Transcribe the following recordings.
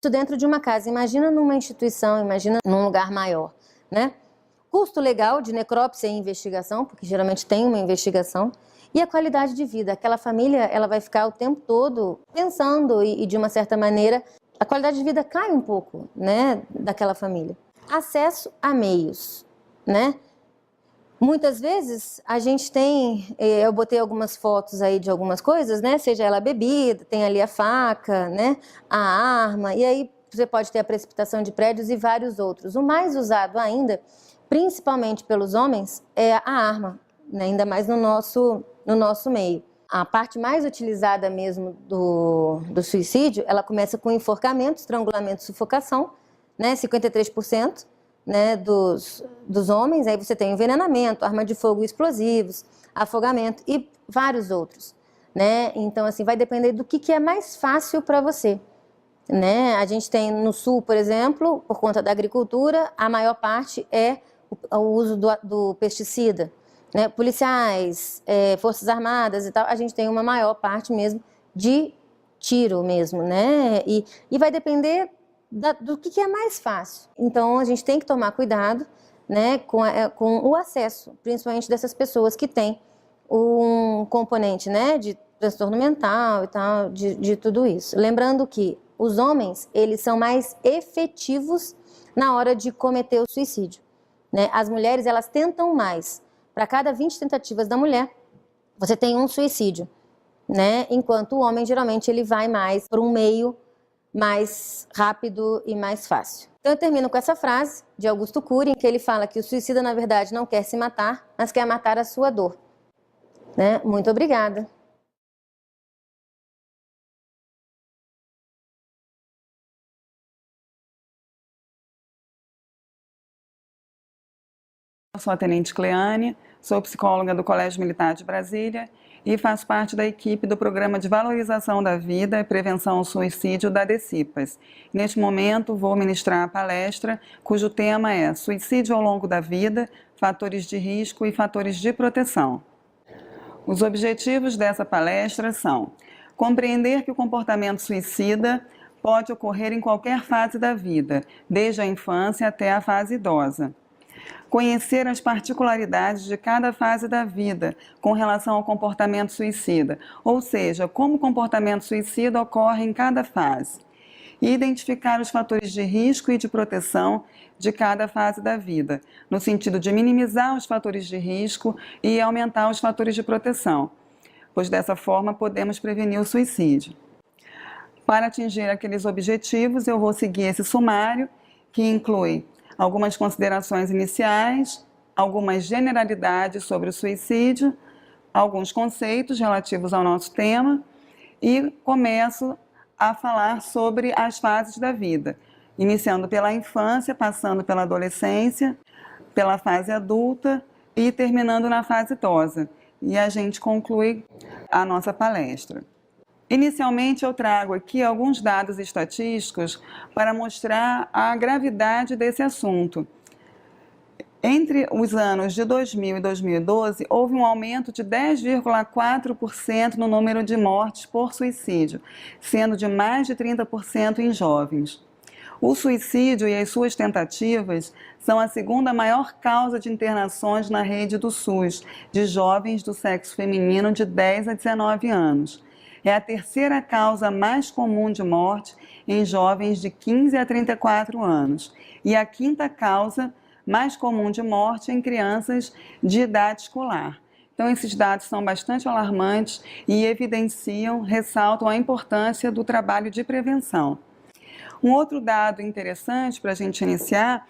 Isso dentro de uma casa, imagina numa instituição, imagina num lugar maior, né? Custo legal de necrópsia e investigação, porque geralmente tem uma investigação, e a qualidade de vida. Aquela família, ela vai ficar o tempo todo pensando e de uma certa maneira, a qualidade de vida cai um pouco, né, daquela família. Acesso a meios, né? Muitas vezes a gente tem, eu botei algumas fotos aí de algumas coisas, né? Seja ela bebida, tem ali a faca, né? A arma, e aí você pode ter a precipitação de prédios e vários outros. O mais usado ainda, principalmente pelos homens, é a arma, né? Ainda mais no nosso meio. A parte mais utilizada mesmo do suicídio, ela começa com enforcamento, estrangulamento, sufocação, né? 53%. Né, dos homens, aí você tem envenenamento, arma de fogo e explosivos, afogamento e vários outros, né? Então, assim, vai depender do que é mais fácil para você, né? A gente tem no sul, por exemplo, por conta da agricultura, a maior parte é o uso do pesticida, né? Policiais, forças armadas e tal, a gente tem uma maior parte mesmo de tiro mesmo, né? E vai depender do que é mais fácil. Então, a gente tem que tomar cuidado, né, com o acesso, principalmente dessas pessoas que têm um componente, né, de transtorno mental e tal, de tudo isso. Lembrando que os homens, eles são mais efetivos na hora de cometer o suicídio, né? As mulheres, elas tentam mais. Para cada 20 tentativas da mulher, você tem um suicídio, né? Enquanto o homem, geralmente, ele vai mais por um meio mais rápido e mais fácil. Então eu termino com essa frase de Augusto Cury, em que ele fala que o suicida, na verdade, não quer se matar, mas quer matar a sua dor. Né? Muito obrigada. Eu sou a Tenente Cleane, sou psicóloga do Colégio Militar de Brasília e faço parte da equipe do Programa de Valorização da Vida e Prevenção ao Suicídio da DECIPAS. Neste momento, vou ministrar a palestra, cujo tema é Suicídio ao longo da vida, fatores de risco e fatores de proteção. Os objetivos dessa palestra são compreender que o comportamento suicida pode ocorrer em qualquer fase da vida, desde a infância até a fase idosa. Conhecer as particularidades de cada fase da vida com relação ao comportamento suicida, ou seja, como o comportamento suicida ocorre em cada fase. E identificar os fatores de risco e de proteção de cada fase da vida, no sentido de minimizar os fatores de risco e aumentar os fatores de proteção, pois dessa forma podemos prevenir o suicídio. Para atingir aqueles objetivos, eu vou seguir esse sumário, que inclui algumas considerações iniciais, algumas generalidades sobre o suicídio, alguns conceitos relativos ao nosso tema e começo a falar sobre as fases da vida, iniciando pela infância, passando pela adolescência, pela fase adulta e terminando na fase idosa. E a gente conclui a nossa palestra. Inicialmente, eu trago aqui alguns dados estatísticos para mostrar a gravidade desse assunto. Entre os anos de 2000 e 2012, houve um aumento de 10,4% no número de mortes por suicídio, sendo de mais de 30% em jovens. O suicídio e as suas tentativas são a segunda maior causa de internações na rede do SUS, de jovens do sexo feminino de 10 a 19 anos. É a terceira causa mais comum de morte em jovens de 15 a 34 anos e a quinta causa mais comum de morte em crianças de idade escolar. Então, esses dados são bastante alarmantes e evidenciam, ressaltam a importância do trabalho de prevenção. Um outro dado interessante para a gente iniciar,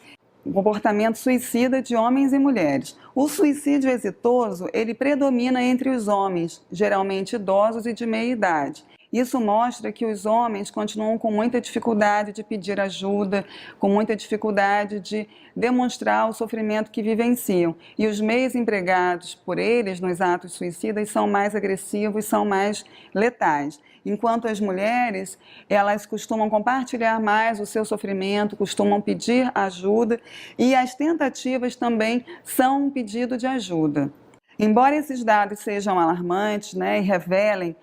o comportamento suicida de homens e mulheres. O suicídio exitoso, ele predomina entre os homens, geralmente idosos e de meia idade. Isso mostra que os homens continuam com muita dificuldade de pedir ajuda, com muita dificuldade de demonstrar o sofrimento que vivenciam. E os meios empregados por eles nos atos suicidas são mais agressivos, são mais letais. Enquanto as mulheres, elas costumam compartilhar mais o seu sofrimento, costumam pedir ajuda e as tentativas também são um pedido de ajuda. Embora esses dados sejam alarmantes, né, e revelem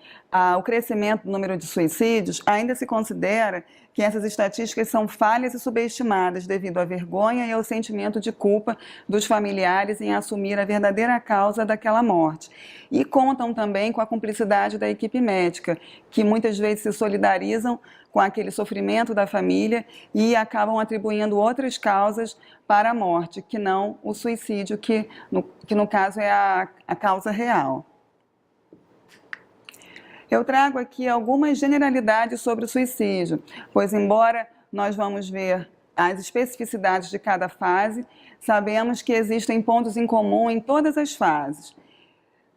o crescimento do número de suicídios, ainda se considera que essas estatísticas são falhas e subestimadas devido à vergonha e ao sentimento de culpa dos familiares em assumir a verdadeira causa daquela morte. E contam também com a cumplicidade da equipe médica, que muitas vezes se solidarizam com aquele sofrimento da família e acabam atribuindo outras causas para a morte, que não o suicídio, que no caso é a causa real. Eu trago aqui algumas generalidades sobre o suicídio, pois embora nós vamos ver as especificidades de cada fase, sabemos que existem pontos em comum em todas as fases.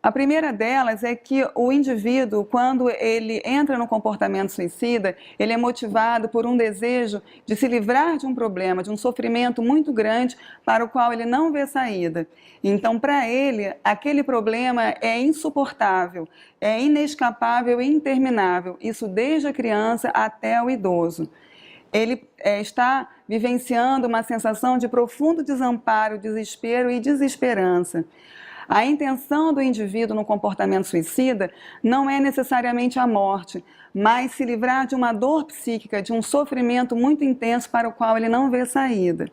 A primeira delas é que o indivíduo, quando ele entra no comportamento suicida, ele é motivado por um desejo de se livrar de um problema, de um sofrimento muito grande para o qual ele não vê saída. Então, para ele, aquele problema é insuportável, é inescapável e interminável, isso desde a criança até o idoso. Ele está vivenciando uma sensação de profundo desamparo, desespero e desesperança. A intenção do indivíduo no comportamento suicida não é necessariamente a morte, mas se livrar de uma dor psíquica, de um sofrimento muito intenso para o qual ele não vê saída.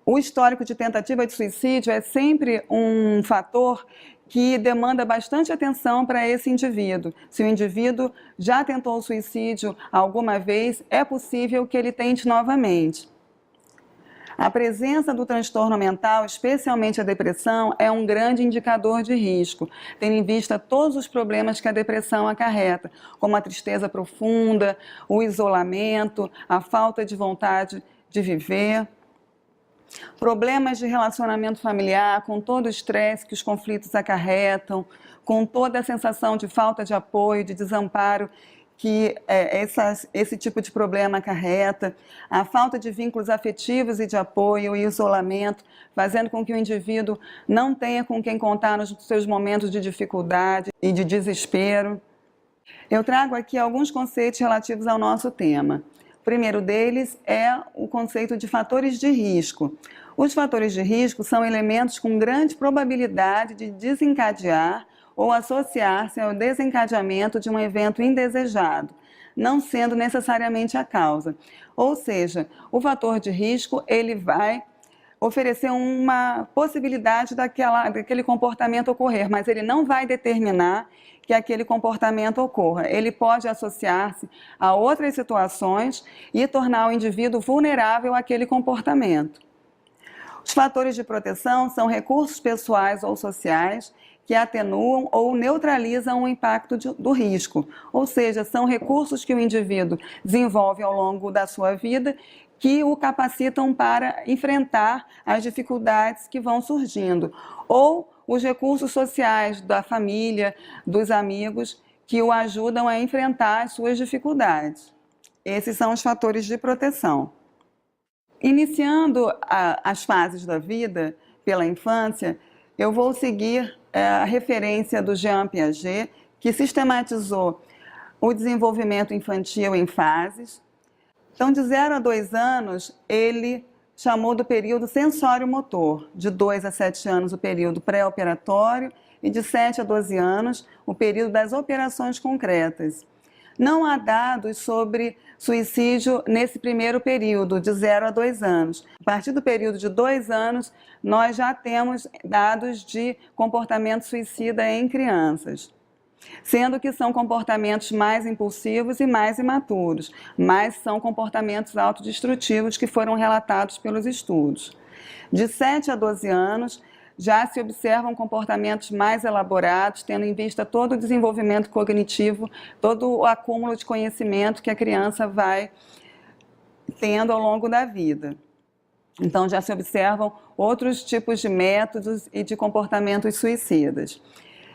O histórico de tentativa de suicídio é sempre um fator que demanda bastante atenção para esse indivíduo. Se o indivíduo já tentou o suicídio alguma vez, é possível que ele tente novamente. A presença do transtorno mental, especialmente a depressão, é um grande indicador de risco, tendo em vista todos os problemas que a depressão acarreta, como a tristeza profunda, o isolamento, a falta de vontade de viver. Problemas de relacionamento familiar, com todo o estresse que os conflitos acarretam, com toda a sensação de falta de apoio, de desamparo que esse tipo de problema acarreta, a falta de vínculos afetivos e de apoio e isolamento, fazendo com que o indivíduo não tenha com quem contar nos seus momentos de dificuldade e de desespero. Eu trago aqui alguns conceitos relativos ao nosso tema. O primeiro deles é o conceito de fatores de risco. Os fatores de risco são elementos com grande probabilidade de desencadear ou associar-se ao desencadeamento de um evento indesejado, não sendo necessariamente a causa. Ou seja, o fator de risco ele vai oferecer uma possibilidade daquele comportamento ocorrer, mas ele não vai determinar que aquele comportamento ocorra. Ele pode associar-se a outras situações e tornar o indivíduo vulnerável àquele comportamento. Os fatores de proteção são recursos pessoais ou sociais que atenuam ou neutralizam o impacto do risco, ou seja, são recursos que o indivíduo desenvolve ao longo da sua vida que o capacitam para enfrentar as dificuldades que vão surgindo, ou os recursos sociais da família, dos amigos, que o ajudam a enfrentar as suas dificuldades. Esses são os fatores de proteção. Iniciando as fases da vida pela infância, eu vou seguir a referência do Jean Piaget, que sistematizou o desenvolvimento infantil em fases. Então, de 0 a 2 anos, ele chamou do período sensório-motor, de 2 a 7 anos o período pré-operatório e de 7 a 12 anos o período das operações concretas. Não há dados sobre suicídio nesse primeiro período, de 0 a 2 anos. A partir do período de 2 anos, nós já temos dados de comportamento suicida em crianças, sendo que são comportamentos mais impulsivos e mais imaturos, mas são comportamentos autodestrutivos que foram relatados pelos estudos. De 7 a 12 anos, já se observam comportamentos mais elaborados, tendo em vista todo o desenvolvimento cognitivo, todo o acúmulo de conhecimento que a criança vai tendo ao longo da vida. Então, já se observam outros tipos de métodos e de comportamentos suicidas.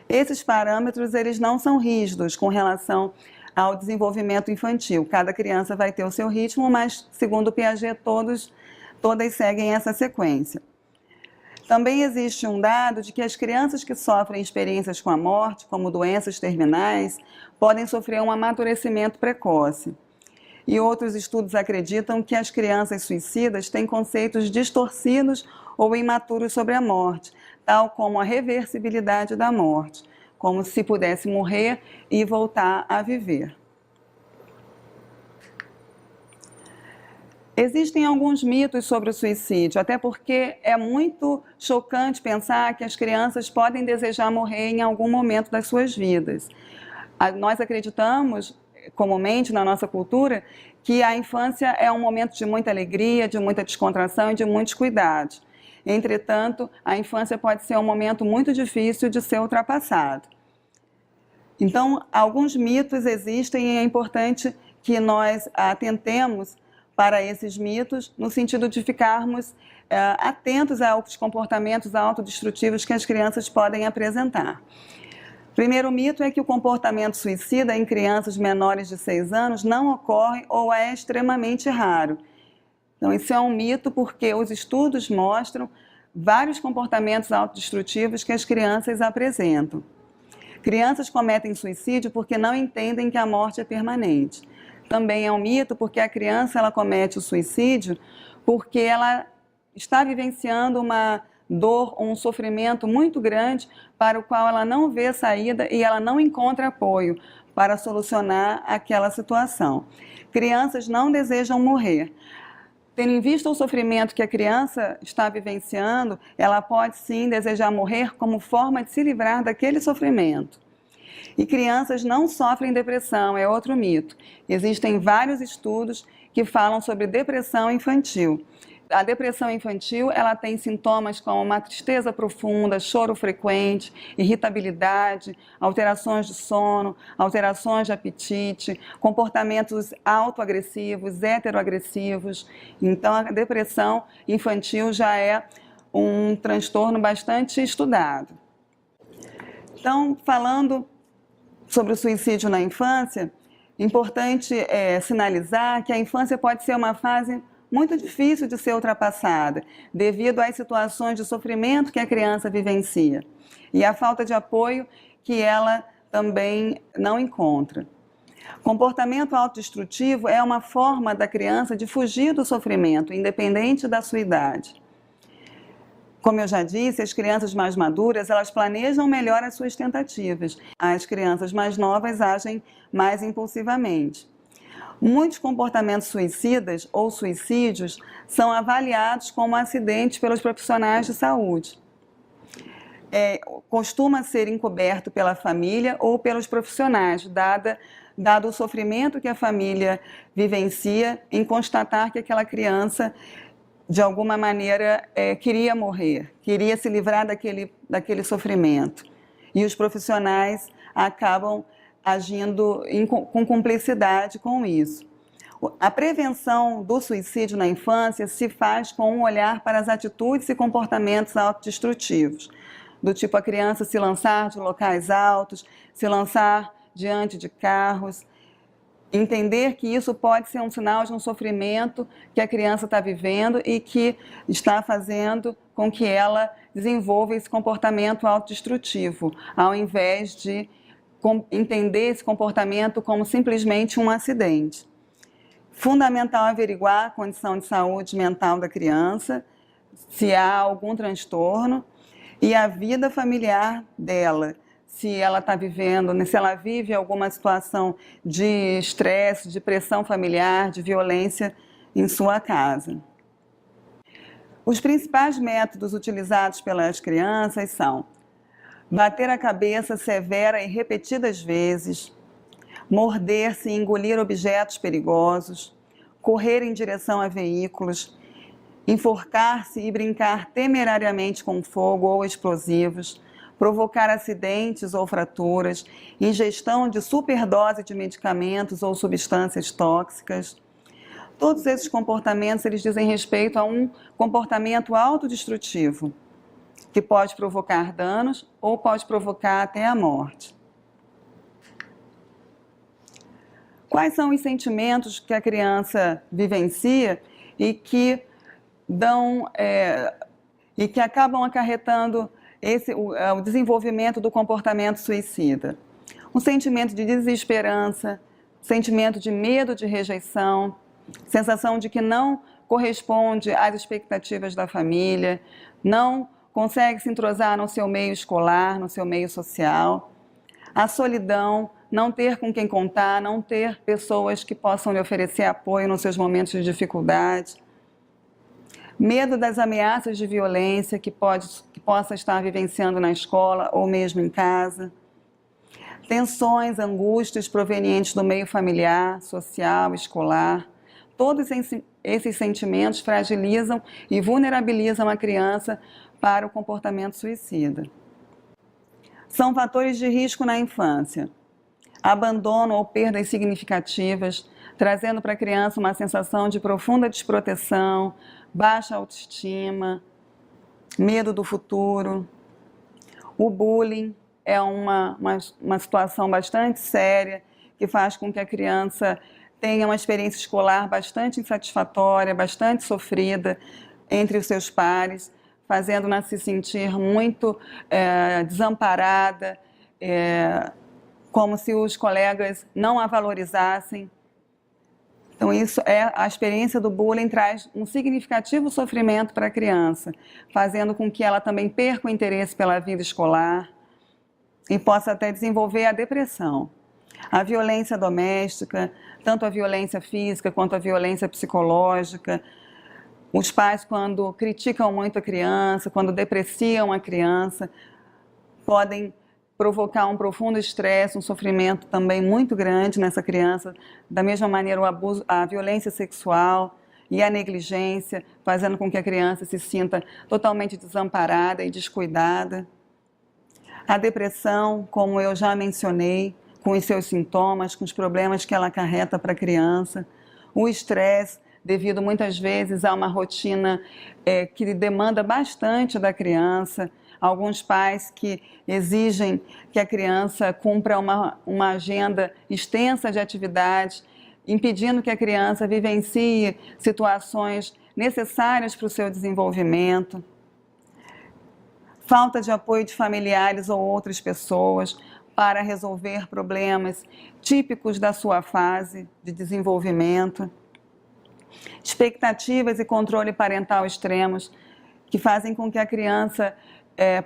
Esses parâmetros, eles não são rígidos com relação ao desenvolvimento infantil. Cada criança vai ter o seu ritmo, mas, segundo Piaget, todas seguem essa sequência. Também existe um dado de que as crianças que sofrem experiências com a morte, como doenças terminais, podem sofrer um amadurecimento precoce. E outros estudos acreditam que as crianças suicidas têm conceitos distorcidos ou imaturos sobre a morte, tal como a reversibilidade da morte, como se pudesse morrer e voltar a viver. Existem alguns mitos sobre o suicídio, até porque é muito chocante pensar que as crianças podem desejar morrer em algum momento das suas vidas. Nós acreditamos, comumente na nossa cultura, que a infância é um momento de muita alegria, de muita descontração e de muitos cuidados. Entretanto, a infância pode ser um momento muito difícil de ser ultrapassado. Então, alguns mitos existem e é importante que nós atentemos para esses mitos, no sentido de ficarmos atentos aos comportamentos autodestrutivos que as crianças podem apresentar. Primeiro mito é que o comportamento suicida em crianças menores de 6 anos não ocorre ou é extremamente raro. Então, isso é um mito porque os estudos mostram vários comportamentos autodestrutivos que as crianças apresentam. Crianças cometem suicídio porque não entendem que a morte é permanente. Também é um mito porque a criança ela comete o suicídio porque ela está vivenciando uma dor ou um sofrimento muito grande para o qual ela não vê saída e ela não encontra apoio para solucionar aquela situação. Crianças não desejam morrer. Tendo em vista o sofrimento que a criança está vivenciando, ela pode sim desejar morrer como forma de se livrar daquele sofrimento. E crianças não sofrem depressão, é outro mito. Existem vários estudos que falam sobre depressão infantil. A depressão infantil, ela tem sintomas como uma tristeza profunda, choro frequente, irritabilidade, alterações de sono, alterações de apetite, comportamentos autoagressivos, heteroagressivos. Então, a depressão infantil já é um transtorno bastante estudado. Então, falando sobre o suicídio na infância, importante sinalizar que a infância pode ser uma fase muito difícil de ser ultrapassada, devido às situações de sofrimento que a criança vivencia e a falta de apoio que ela também não encontra. Comportamento autodestrutivo é uma forma da criança de fugir do sofrimento, independente da sua idade. Como eu já disse, as crianças mais maduras, elas planejam melhor as suas tentativas. As crianças mais novas agem mais impulsivamente. Muitos comportamentos suicidas ou suicídios são avaliados como acidentes pelos profissionais de saúde. Costuma ser encoberto pela família ou pelos profissionais, dado o sofrimento que a família vivencia em constatar que aquela criança de alguma maneira queria morrer, queria se livrar daquele sofrimento. E os profissionais acabam agindo com cumplicidade com isso. A prevenção do suicídio na infância se faz com um olhar para as atitudes e comportamentos autodestrutivos, do tipo a criança se lançar de locais altos, se lançar diante de carros, entender que isso pode ser um sinal de um sofrimento que a criança está vivendo e que está fazendo com que ela desenvolva esse comportamento autodestrutivo, ao invés de entender esse comportamento como simplesmente um acidente. Fundamental averiguar a condição de saúde mental da criança, se há algum transtorno, e a vida familiar dela, se ela está vivendo, se ela vive alguma situação de estresse, de pressão familiar, de violência em sua casa. Os principais métodos utilizados pelas crianças são bater a cabeça severa e repetidas vezes, morder-se e engolir objetos perigosos, correr em direção a veículos, enforcar-se e brincar temerariamente com fogo ou explosivos, provocar acidentes ou fraturas, ingestão de superdose de medicamentos ou substâncias tóxicas. Todos esses comportamentos eles dizem respeito a um comportamento autodestrutivo, que pode provocar danos ou pode provocar até a morte. Quais são os sentimentos que a criança vivencia e que acabam acarretando o desenvolvimento do comportamento suicida? Um sentimento de desesperança, sentimento de medo de rejeição, sensação de que não corresponde às expectativas da família, não consegue se entrosar no seu meio escolar, no seu meio social, a solidão, não ter com quem contar, não ter pessoas que possam lhe oferecer apoio nos seus momentos de dificuldade. Medo das ameaças de violência que possa estar vivenciando na escola ou mesmo em casa. Tensões, angústias provenientes do meio familiar, social, escolar. Todos esses sentimentos fragilizam e vulnerabilizam a criança para o comportamento suicida. São fatores de risco na infância. Abandono ou perdas significativas, trazendo para a criança uma sensação de profunda desproteção, baixa autoestima, medo do futuro. O bullying é uma situação bastante séria que faz com que a criança tenha uma experiência escolar bastante insatisfatória, bastante sofrida entre os seus pares, fazendo-na se sentir muito desamparada, como se os colegas não a valorizassem. Então, a experiência do bullying traz um significativo sofrimento para a criança, fazendo com que ela também perca o interesse pela vida escolar e possa até desenvolver a depressão. A violência doméstica, tanto a violência física quanto a violência psicológica. Os pais, quando criticam muito a criança, quando depreciam a criança, podem provocar um profundo estresse, um sofrimento também muito grande nessa criança. Da mesma maneira, a violência sexual e a negligência, fazendo com que a criança se sinta totalmente desamparada e descuidada. A depressão, como eu já mencionei, com os seus sintomas, com os problemas que ela acarreta para a criança. O estresse, devido muitas vezes a uma rotina que demanda bastante da criança. Alguns pais que exigem que a criança cumpra uma agenda extensa de atividades, impedindo que a criança vivencie situações necessárias para o seu desenvolvimento. Falta de apoio de familiares ou outras pessoas para resolver problemas típicos da sua fase de desenvolvimento. Expectativas e controle parental extremos que fazem com que a criança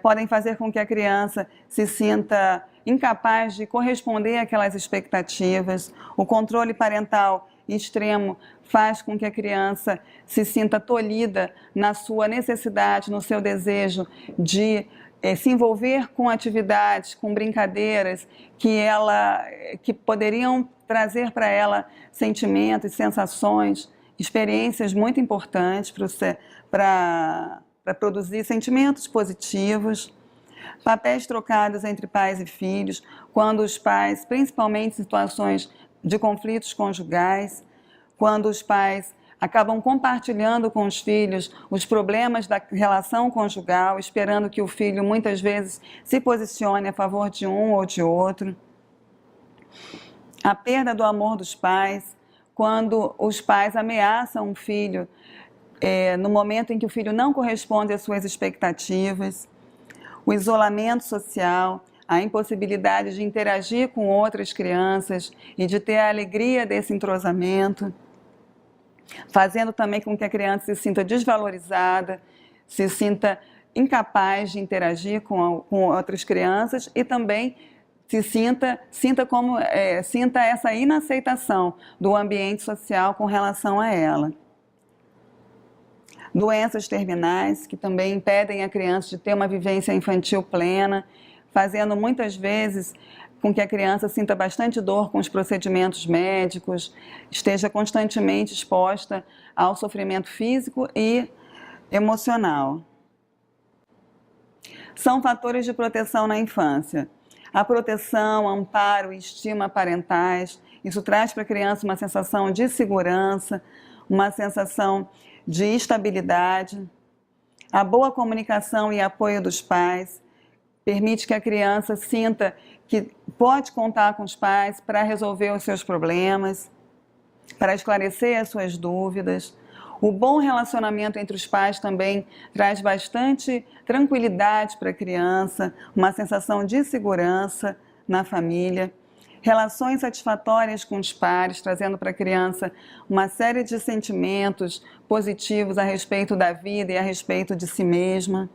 podem fazer com que a criança se sinta incapaz de corresponder àquelas expectativas. O controle parental extremo faz com que a criança se sinta tolhida na sua necessidade, no seu desejo de se envolver com atividades, com brincadeiras que poderiam trazer para ela sentimentos, sensações, experiências muito importantes para produzir sentimentos positivos. Papéis trocados entre pais e filhos, quando os pais, principalmente em situações de conflitos conjugais, quando os pais acabam compartilhando com os filhos os problemas da relação conjugal, esperando que o filho muitas vezes se posicione a favor de um ou de outro. A perda do amor dos pais, quando os pais ameaçam o filho no momento em que o filho não corresponde às suas expectativas. O isolamento social, a impossibilidade de interagir com outras crianças e de ter a alegria desse entrosamento, fazendo também com que a criança se sinta desvalorizada, se sinta incapaz de interagir com outras crianças e também sinta essa inaceitação do ambiente social com relação a ela. Doenças terminais, que também impedem a criança de ter uma vivência infantil plena, fazendo muitas vezes com que a criança sinta bastante dor com os procedimentos médicos, esteja constantemente exposta ao sofrimento físico e emocional. São fatores de proteção na infância. A proteção, amparo e estima parentais, isso traz para a criança uma sensação de segurança, uma sensação de estabilidade. A boa comunicação e apoio dos pais permite que a criança sinta que pode contar com os pais para resolver os seus problemas, para esclarecer as suas dúvidas. O bom relacionamento entre os pais também traz bastante tranquilidade para a criança, uma sensação de segurança na família. Relações satisfatórias com os pares, trazendo para a criança uma série de sentimentos positivos a respeito da vida e a respeito de si mesma.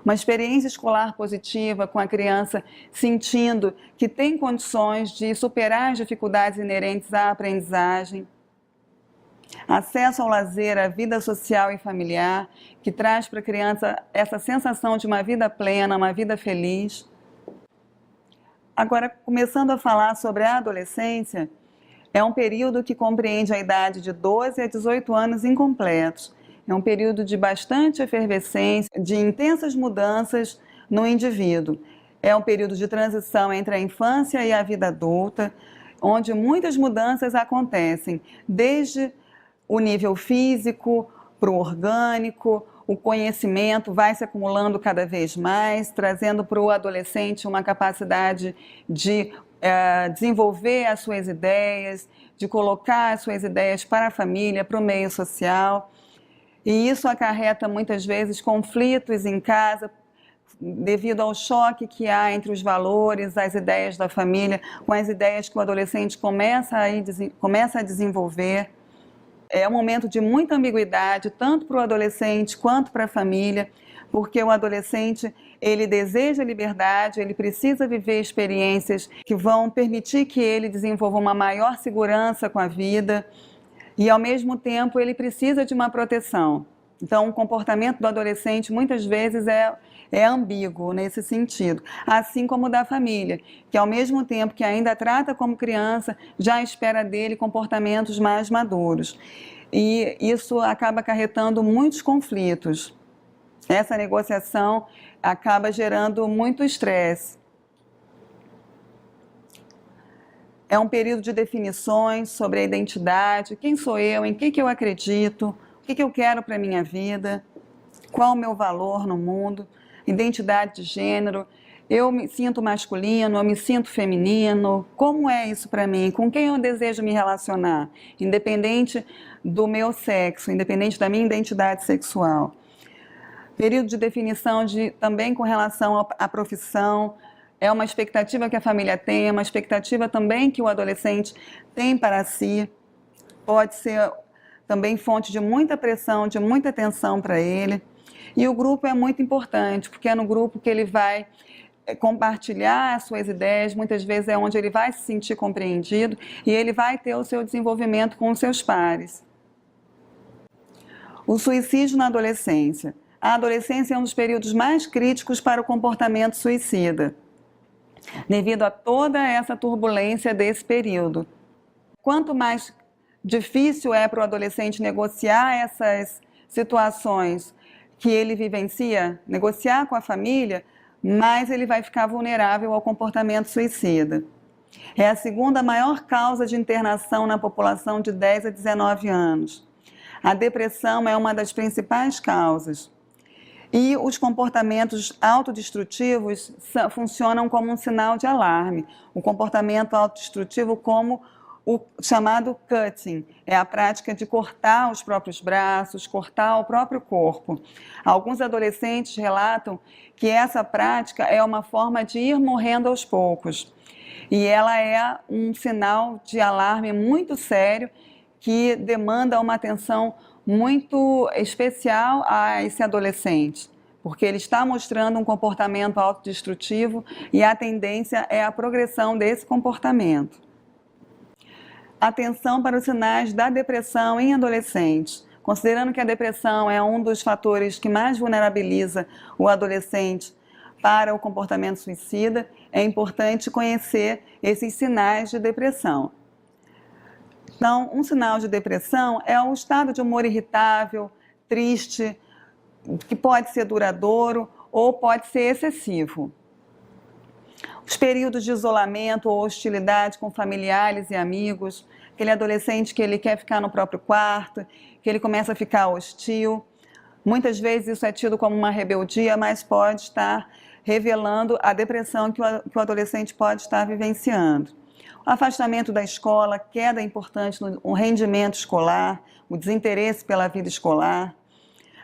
uma experiência escolar positiva, com a criança sentindo que tem condições de superar as dificuldades inerentes à aprendizagem. Acesso ao lazer, à vida social e familiar, que traz para a criança essa sensação de uma vida plena, uma vida feliz. Agora, começando a falar sobre a adolescência, é um período que compreende a idade de 12 a 18 anos incompletos. É um período de bastante efervescência, de intensas mudanças no indivíduo. É um período de transição entre a infância e a vida adulta, onde muitas mudanças acontecem, desde o nível físico para o orgânico, o conhecimento vai se acumulando cada vez mais, trazendo para o adolescente uma capacidade de desenvolver as suas ideias, de colocar as suas ideias para a família, para o meio social. E isso acarreta muitas vezes conflitos em casa, devido ao choque que há entre os valores, as ideias da família, com as ideias que o adolescente começa a desenvolver. É um momento de muita ambiguidade, tanto para o adolescente quanto para a família, porque o adolescente, ele deseja liberdade, ele precisa viver experiências que vão permitir que ele desenvolva uma maior segurança com a vida e, ao mesmo tempo, ele precisa de uma proteção. Então, o comportamento do adolescente, muitas vezes, é ambíguo nesse sentido, assim como o da família, que ao mesmo tempo que ainda trata como criança, já espera dele comportamentos mais maduros. E isso acaba acarretando muitos conflitos. Essa negociação acaba gerando muito estresse. É um período de definições sobre a identidade, quem sou eu, em que eu acredito, o que eu quero para a minha vida, qual o meu valor no mundo, identidade de gênero, eu me sinto masculino, eu me sinto feminino, como é isso para mim, com quem eu desejo me relacionar, independente do meu sexo, independente da minha identidade sexual. Período de definição também com relação à profissão, é uma expectativa que a família tem, é uma expectativa também que o adolescente tem para si, pode ser também fonte de muita pressão, de muita tensão para ele. E o grupo é muito importante, porque é no grupo que ele vai compartilhar as suas ideias, muitas vezes é onde ele vai se sentir compreendido e ele vai ter o seu desenvolvimento com os seus pares. O suicídio na adolescência. A adolescência é um dos períodos mais críticos para o comportamento suicida, devido a toda essa turbulência desse período. Quanto mais difícil é para o adolescente negociar essas situações que ele vivencia, negociar com a família, mais ele vai ficar vulnerável ao comportamento suicida. É a segunda maior causa de internação na população de 10 a 19 anos. A depressão é uma das principais causas. E os comportamentos autodestrutivos funcionam como um sinal de alarme. O comportamento autodestrutivo como o chamado cutting, é a prática de cortar os próprios braços, cortar o próprio corpo. Alguns adolescentes relatam que essa prática é uma forma de ir morrendo aos poucos. E ela é um sinal de alarme muito sério que demanda uma atenção muito especial a esse adolescente, porque ele está mostrando um comportamento autodestrutivo e a tendência é a progressão desse comportamento. Atenção para os sinais da depressão em adolescentes. Considerando que a depressão é um dos fatores que mais vulnerabiliza o adolescente para o comportamento suicida, é importante conhecer esses sinais de depressão. Então, um sinal de depressão é um estado de humor irritável, triste, que pode ser duradouro ou pode ser excessivo. Os períodos de isolamento ou hostilidade com familiares e amigos, aquele adolescente que ele quer ficar no próprio quarto, que ele começa a ficar hostil. Muitas vezes isso é tido como uma rebeldia, mas pode estar revelando a depressão que o adolescente pode estar vivenciando. O afastamento da escola, queda importante no rendimento escolar, o desinteresse pela vida escolar.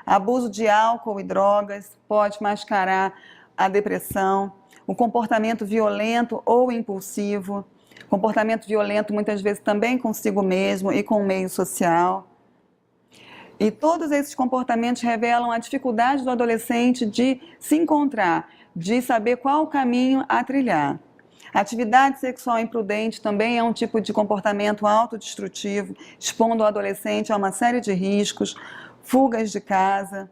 Abuso de álcool e drogas pode mascarar a depressão. O comportamento violento ou impulsivo. Comportamento violento muitas vezes também consigo mesmo e com o meio social. E todos esses comportamentos revelam a dificuldade do adolescente de se encontrar, de saber qual o caminho a trilhar. Atividade sexual imprudente também é um tipo de comportamento autodestrutivo, expondo o adolescente a uma série de riscos, fugas de casa.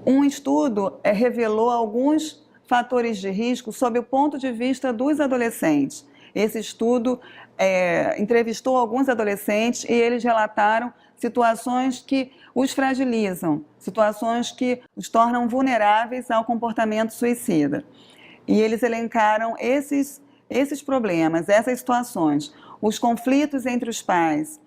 Um estudo revelou alguns fatores de risco sob o ponto de vista dos adolescentes. Esse estudo entrevistou alguns adolescentes e eles relataram situações que os fragilizam, situações que os tornam vulneráveis ao comportamento suicida. E eles elencaram esses problemas, essas situações, os conflitos entre os pais,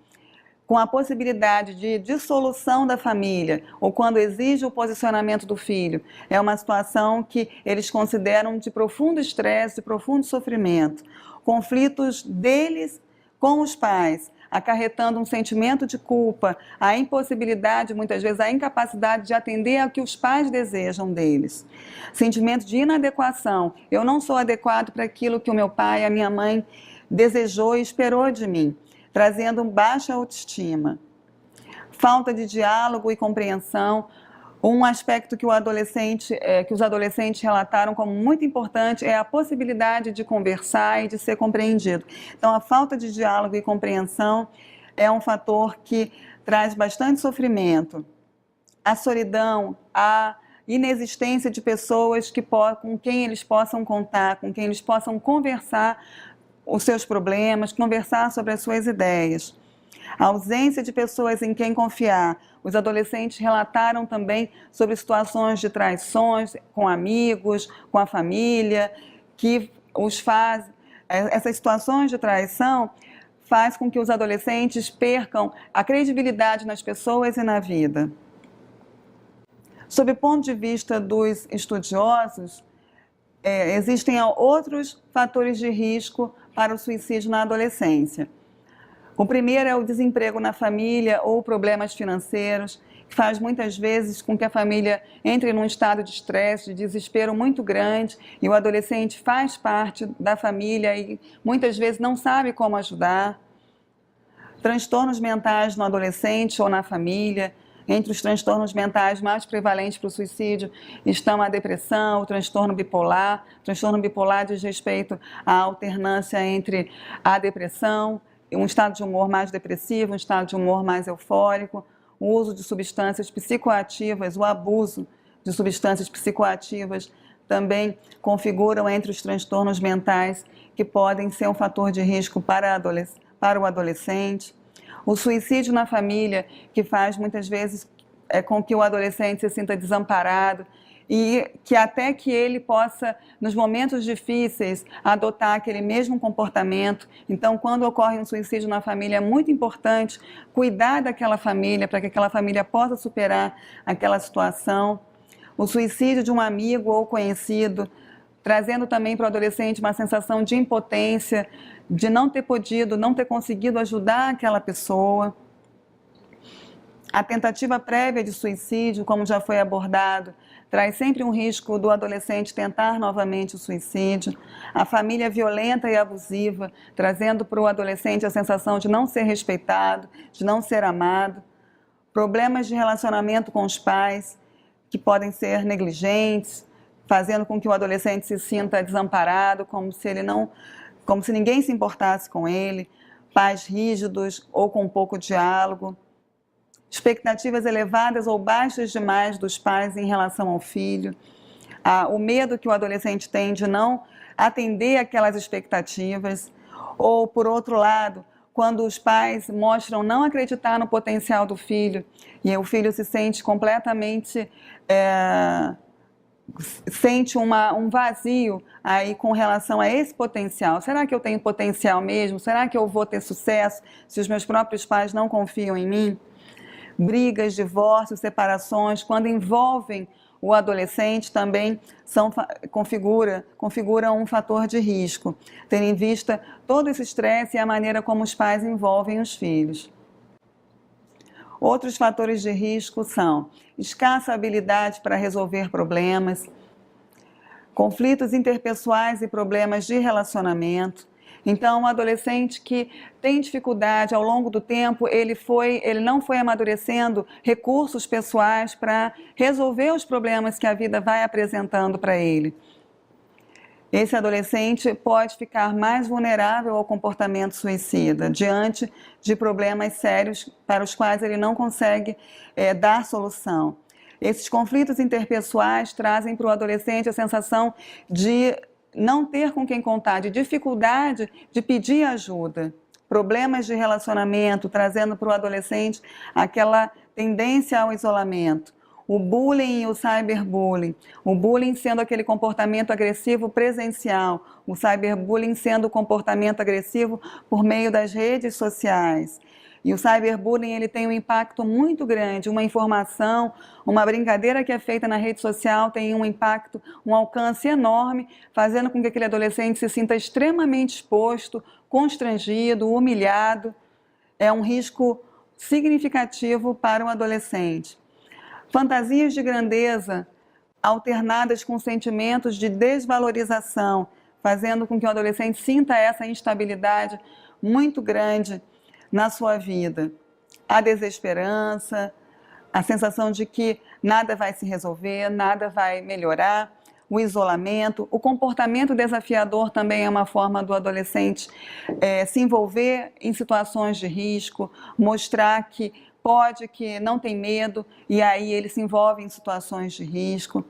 com a possibilidade de dissolução da família, ou quando exige o posicionamento do filho, é uma situação que eles consideram de profundo estresse, de profundo sofrimento. Conflitos deles com os pais, acarretando um sentimento de culpa, a impossibilidade, muitas vezes, a incapacidade de atender ao que os pais desejam deles. Sentimento de inadequação. Eu não sou adequado para aquilo que o meu pai, a minha mãe desejou e esperou de mim, trazendo baixa autoestima. Falta de diálogo e compreensão. Um aspecto que os adolescentes relataram como muito importante é a possibilidade de conversar e de ser compreendido. Então, a falta de diálogo e compreensão é um fator que traz bastante sofrimento. A solidão, a inexistência de pessoas com quem eles possam contar, com quem eles possam conversar os seus problemas, conversar sobre as suas ideias. A ausência de pessoas em quem confiar. Os adolescentes relataram também sobre situações de traições com amigos, com a família, que os faz. Essas situações de traição faz com que os adolescentes percam a credibilidade nas pessoas e na vida. Sob o ponto de vista dos estudiosos, existem outros fatores de risco para o suicídio na adolescência. O primeiro é o desemprego na família ou problemas financeiros, que faz muitas vezes com que a família entre num estado de estresse, de desespero muito grande, e o adolescente faz parte da família e muitas vezes não sabe como ajudar. Transtornos mentais no adolescente ou na família. Entre os transtornos mentais mais prevalentes para o suicídio estão a depressão, o transtorno bipolar. O transtorno bipolar diz respeito à alternância entre a depressão, um estado de humor mais depressivo, um estado de humor mais eufórico, o uso de substâncias psicoativas, o abuso de substâncias psicoativas também configuram entre os transtornos mentais que podem ser um fator de risco para o adolescente. O suicídio na família, que faz muitas vezes com que o adolescente se sinta desamparado, e que até que ele possa, nos momentos difíceis, adotar aquele mesmo comportamento. Então, quando ocorre um suicídio na família, é muito importante cuidar daquela família, para que aquela família possa superar aquela situação. O suicídio de um amigo ou conhecido, trazendo também para o adolescente uma sensação de impotência, de não ter podido, não ter conseguido ajudar aquela pessoa. A tentativa prévia de suicídio, como já foi abordado, traz sempre um risco do adolescente tentar novamente o suicídio. A família violenta e abusiva, trazendo para o adolescente a sensação de não ser respeitado, de não ser amado. Problemas de relacionamento com os pais, que podem ser negligentes, fazendo com que o adolescente se sinta desamparado, como se ninguém se importasse com ele. Pais rígidos ou com pouco diálogo. Expectativas elevadas ou baixas demais dos pais em relação ao filho, o medo que o adolescente tem de não atender aquelas expectativas, ou, por outro lado, quando os pais mostram não acreditar no potencial do filho, e o filho se sente completamente, sente um vazio aí com relação a esse potencial. Será que eu tenho potencial mesmo? Será que eu vou ter sucesso se os meus próprios pais não confiam em mim? Brigas, divórcios, separações, quando envolvem o adolescente, também configuram um fator de risco, tendo em vista todo esse estresse e a maneira como os pais envolvem os filhos. Outros fatores de risco são escassa habilidade para resolver problemas, conflitos interpessoais e problemas de relacionamento, Então, um adolescente que tem dificuldade ao longo do tempo, ele não foi amadurecendo recursos pessoais para resolver os problemas que a vida vai apresentando para ele. Esse adolescente pode ficar mais vulnerável ao comportamento suicida, diante de problemas sérios para os quais ele não consegue dar solução. Esses conflitos interpessoais trazem para o adolescente a sensação de não ter com quem contar, de dificuldade de pedir ajuda. Problemas de relacionamento, trazendo para o adolescente aquela tendência ao isolamento. O bullying e o cyberbullying. O bullying sendo aquele comportamento agressivo presencial, o cyberbullying sendo o comportamento agressivo por meio das redes sociais. E o cyberbullying ele tem um impacto muito grande, uma informação, uma brincadeira que é feita na rede social tem um impacto, um alcance enorme, fazendo com que aquele adolescente se sinta extremamente exposto, constrangido, humilhado. É um risco significativo para o adolescente. Fantasias de grandeza alternadas com sentimentos de desvalorização, fazendo com que o adolescente sinta essa instabilidade muito grande na sua vida. A desesperança, a sensação de que nada vai se resolver, nada vai melhorar, o isolamento, o comportamento desafiador também é uma forma do adolescente se envolver em situações de risco, mostrar que pode, que não tem medo, e aí ele se envolve em situações de risco.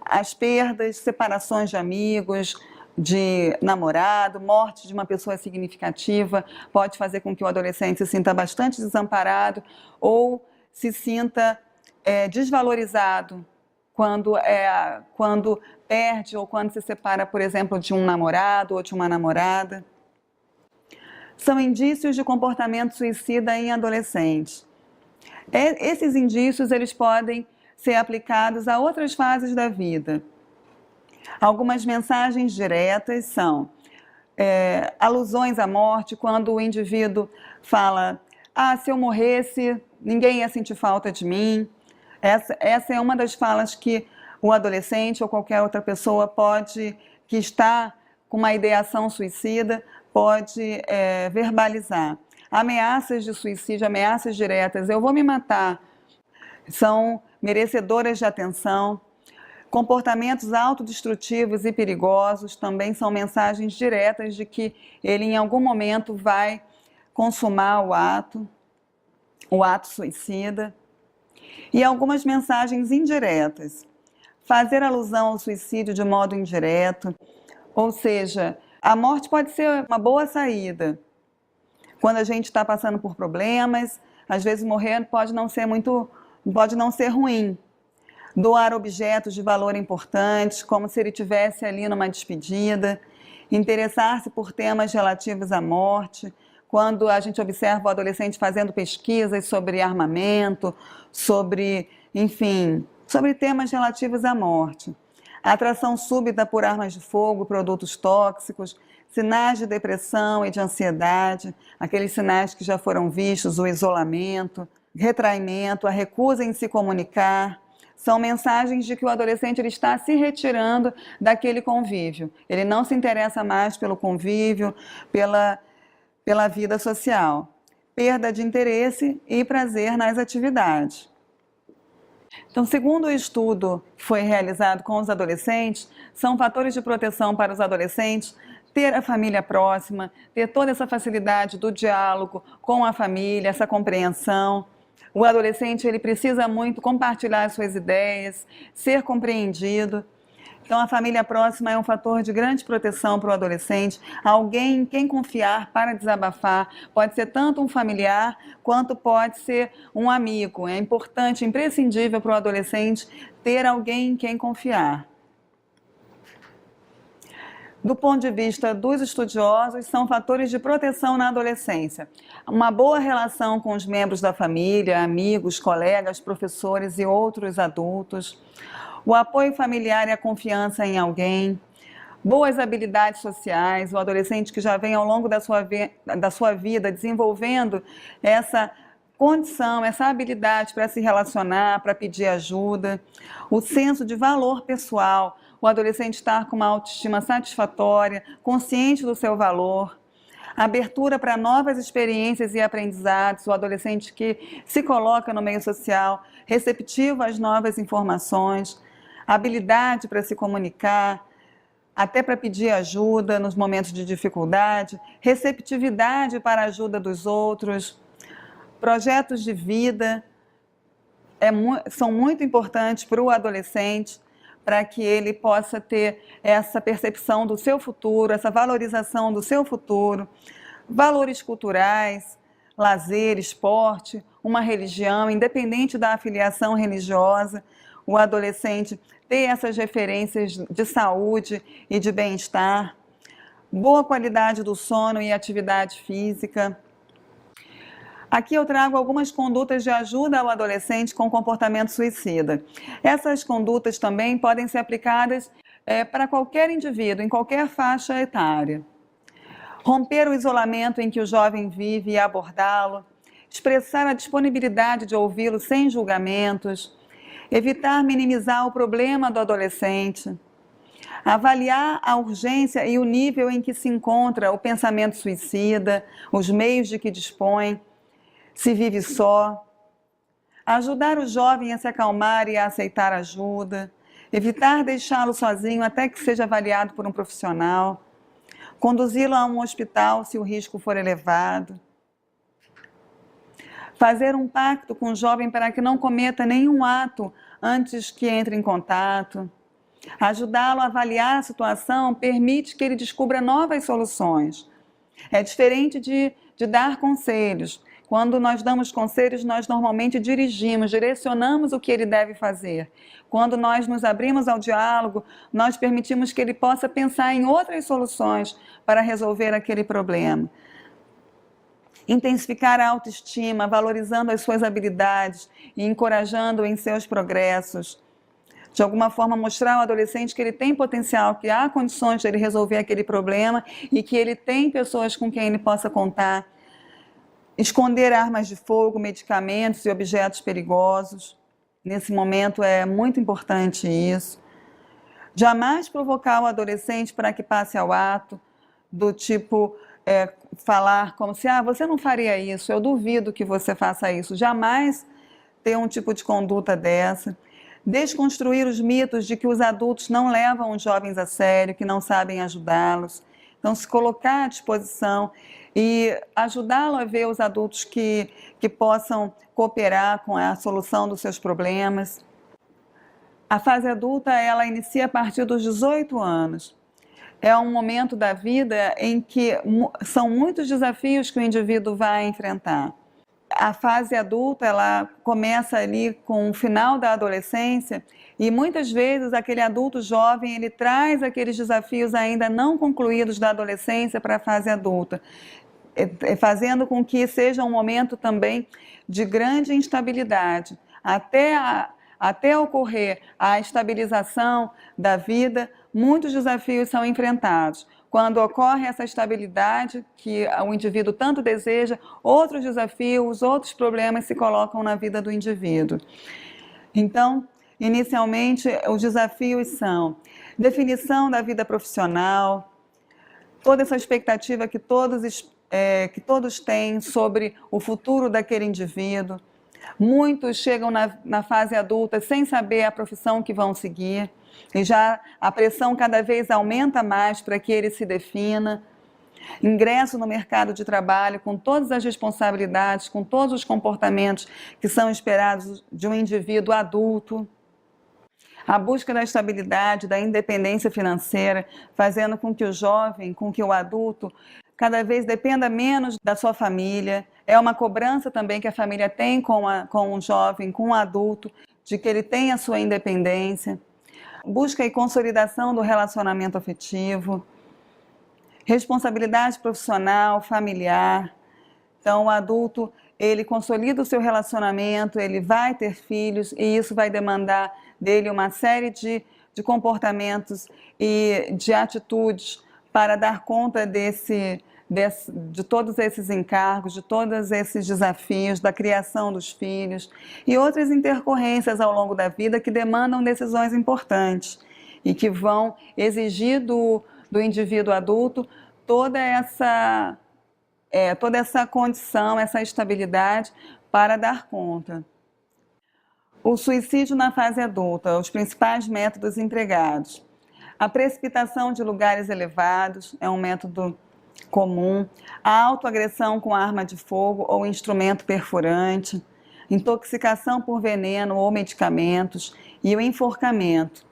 As perdas, separações de amigos, de namorado, morte de uma pessoa significativa, pode fazer com que o adolescente se sinta bastante desamparado ou se sinta desvalorizado quando perde ou quando se separa, por exemplo, de um namorado ou de uma namorada. São indícios de comportamento suicida em adolescentes. Esses indícios eles podem ser aplicados a outras fases da vida. Algumas mensagens diretas são alusões à morte, quando o indivíduo fala: ah, se eu morresse, ninguém ia sentir falta de mim. Essa é uma das falas que o adolescente ou qualquer outra pessoa que está com uma ideação suicida, pode verbalizar. Ameaças de suicídio, ameaças diretas, eu vou me matar, são merecedoras de atenção. Comportamentos autodestrutivos e perigosos também são mensagens diretas de que ele em algum momento vai consumar o ato suicida. E algumas mensagens indiretas, fazer alusão ao suicídio de modo indireto, ou seja, a morte pode ser uma boa saída. Quando a gente está passando por problemas, às vezes morrer pode não ser ruim. Doar objetos de valor importantes, como se ele estivesse ali numa despedida. Interessar-se por temas relativos à morte. Quando a gente observa o adolescente fazendo pesquisas sobre armamento, sobre temas relativos à morte. Atração súbita por armas de fogo, produtos tóxicos, sinais de depressão e de ansiedade, aqueles sinais que já foram vistos, o isolamento, retraimento, a recusa em se comunicar, são mensagens de que o adolescente ele está se retirando daquele convívio. Ele não se interessa mais pelo convívio, pela vida social. Perda de interesse e prazer nas atividades. Então, segundo o estudo que foi realizado com os adolescentes, são fatores de proteção para os adolescentes ter a família próxima, ter toda essa facilidade do diálogo com a família, essa compreensão. O adolescente ele precisa muito compartilhar as suas ideias, ser compreendido. Então, a família próxima é um fator de grande proteção para o adolescente, alguém em quem confiar para desabafar, pode ser tanto um familiar quanto pode ser um amigo. É importante, imprescindível para o adolescente ter alguém em quem confiar. Do ponto de vista dos estudiosos, são fatores de proteção na adolescência. Uma boa relação com os membros da família, amigos, colegas, professores e outros adultos. O apoio familiar e a confiança em alguém. Boas habilidades sociais, o adolescente que já vem ao longo da sua vida desenvolvendo essa condição, essa habilidade para se relacionar, para pedir ajuda. O senso de valor pessoal, o adolescente estar com uma autoestima satisfatória, consciente do seu valor. abertura para novas experiências e aprendizados, o adolescente que se coloca no meio social, receptivo às novas informações, habilidade para se comunicar, até para pedir ajuda nos momentos de dificuldade, receptividade para a ajuda dos outros, projetos de vida são muito importantes para o adolescente, para que ele possa ter essa percepção do seu futuro, essa valorização do seu futuro, valores culturais, lazer, esporte, uma religião, independente da afiliação religiosa, o adolescente ter essas referências de saúde e de bem-estar, boa qualidade do sono e atividade física. Aqui eu trago algumas condutas de ajuda ao adolescente com comportamento suicida. Essas condutas também podem ser aplicadas para qualquer indivíduo, em qualquer faixa etária. Romper o isolamento em que o jovem vive e abordá-lo, expressar a disponibilidade de ouvi-lo sem julgamentos, evitar minimizar o problema do adolescente, avaliar a urgência e o nível em que se encontra o pensamento suicida, os meios de que dispõe, se vive só, ajudar o jovem a se acalmar e a aceitar ajuda, evitar deixá-lo sozinho até que seja avaliado por um profissional, conduzi-lo a um hospital se o risco for elevado, fazer um pacto com o jovem para que não cometa nenhum ato antes que entre em contato, ajudá-lo a avaliar a situação permite que ele descubra novas soluções. É diferente de dar conselhos. Quando nós damos conselhos, nós normalmente dirigimos, direcionamos o que ele deve fazer. Quando nós nos abrimos ao diálogo, nós permitimos que ele possa pensar em outras soluções para resolver aquele problema. Intensificar a autoestima, valorizando as suas habilidades e encorajando-o em seus progressos. De alguma forma, mostrar ao adolescente que ele tem potencial, que há condições de ele resolver aquele problema e que ele tem pessoas com quem ele possa contar. Esconder armas de fogo, medicamentos e objetos perigosos. Nesse momento é muito importante isso. Jamais provocar o adolescente para que passe ao ato, do tipo falar como se, você não faria isso, eu duvido que você faça isso. Jamais ter um tipo de conduta dessa. Desconstruir os mitos de que os adultos não levam os jovens a sério, que não sabem ajudá-los. Então, se colocar à disposição e ajudá-lo a ver os adultos que possam cooperar com a solução dos seus problemas. A fase adulta, ela inicia a partir dos 18 anos. É um momento da vida em que são muitos desafios que o indivíduo vai enfrentar. A fase adulta, ela começa ali com o final da adolescência e muitas vezes aquele adulto jovem, ele traz aqueles desafios ainda não concluídos da adolescência para a fase adulta, fazendo com que seja um momento também de grande instabilidade. Até ocorrer a estabilização da vida, muitos desafios são enfrentados. Quando ocorre essa estabilidade que o indivíduo tanto deseja, outros desafios, outros problemas se colocam na vida do indivíduo. Então, inicialmente, os desafios são definição da vida profissional, toda essa expectativa que todos têm sobre o futuro daquele indivíduo. Muitos chegam na fase adulta sem saber a profissão que vão seguir. E já a pressão cada vez aumenta mais para que ele se defina. Ingresso no mercado de trabalho com todas as responsabilidades, com todos os comportamentos que são esperados de um indivíduo adulto. A busca da estabilidade, da independência financeira, fazendo com que o jovem, com que o adulto, cada vez dependa menos da sua família. É uma cobrança também que a família tem com o jovem, com o adulto, de que ele tenha a sua independência. Busca e consolidação do relacionamento afetivo, responsabilidade profissional, familiar. Então, o adulto, ele consolida o seu relacionamento, ele vai ter filhos e isso vai demandar dele uma série de comportamentos e de atitudes para dar conta de todos esses encargos, de todos esses desafios, da criação dos filhos e outras intercorrências ao longo da vida que demandam decisões importantes e que vão exigir do indivíduo adulto toda essa toda essa condição, essa estabilidade para dar conta. O suicídio na fase adulta, os principais métodos empregados. A precipitação de lugares elevados é um método comum. A autoagressão com arma de fogo ou instrumento perfurante. Intoxicação por veneno ou medicamentos. E o enforcamento.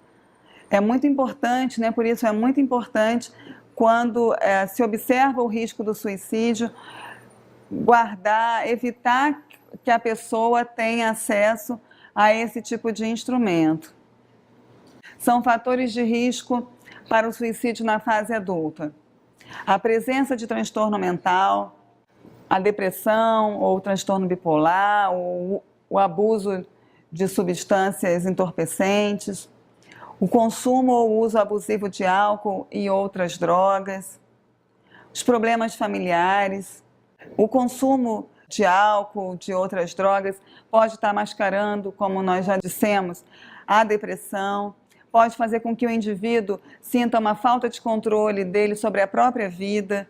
É muito importante, né? Por isso é muito importante quando se observa o risco do suicídio, evitar que a pessoa tenha acesso a esse tipo de instrumento. São fatores de risco para o suicídio na fase adulta. A presença de transtorno mental, a depressão ou transtorno bipolar, ou o abuso de substâncias entorpecentes, o consumo ou uso abusivo de álcool e outras drogas, os problemas familiares, o consumo de álcool, de outras drogas, pode estar mascarando, como nós já dissemos, a depressão, pode fazer com que o indivíduo sinta uma falta de controle dele sobre a própria vida.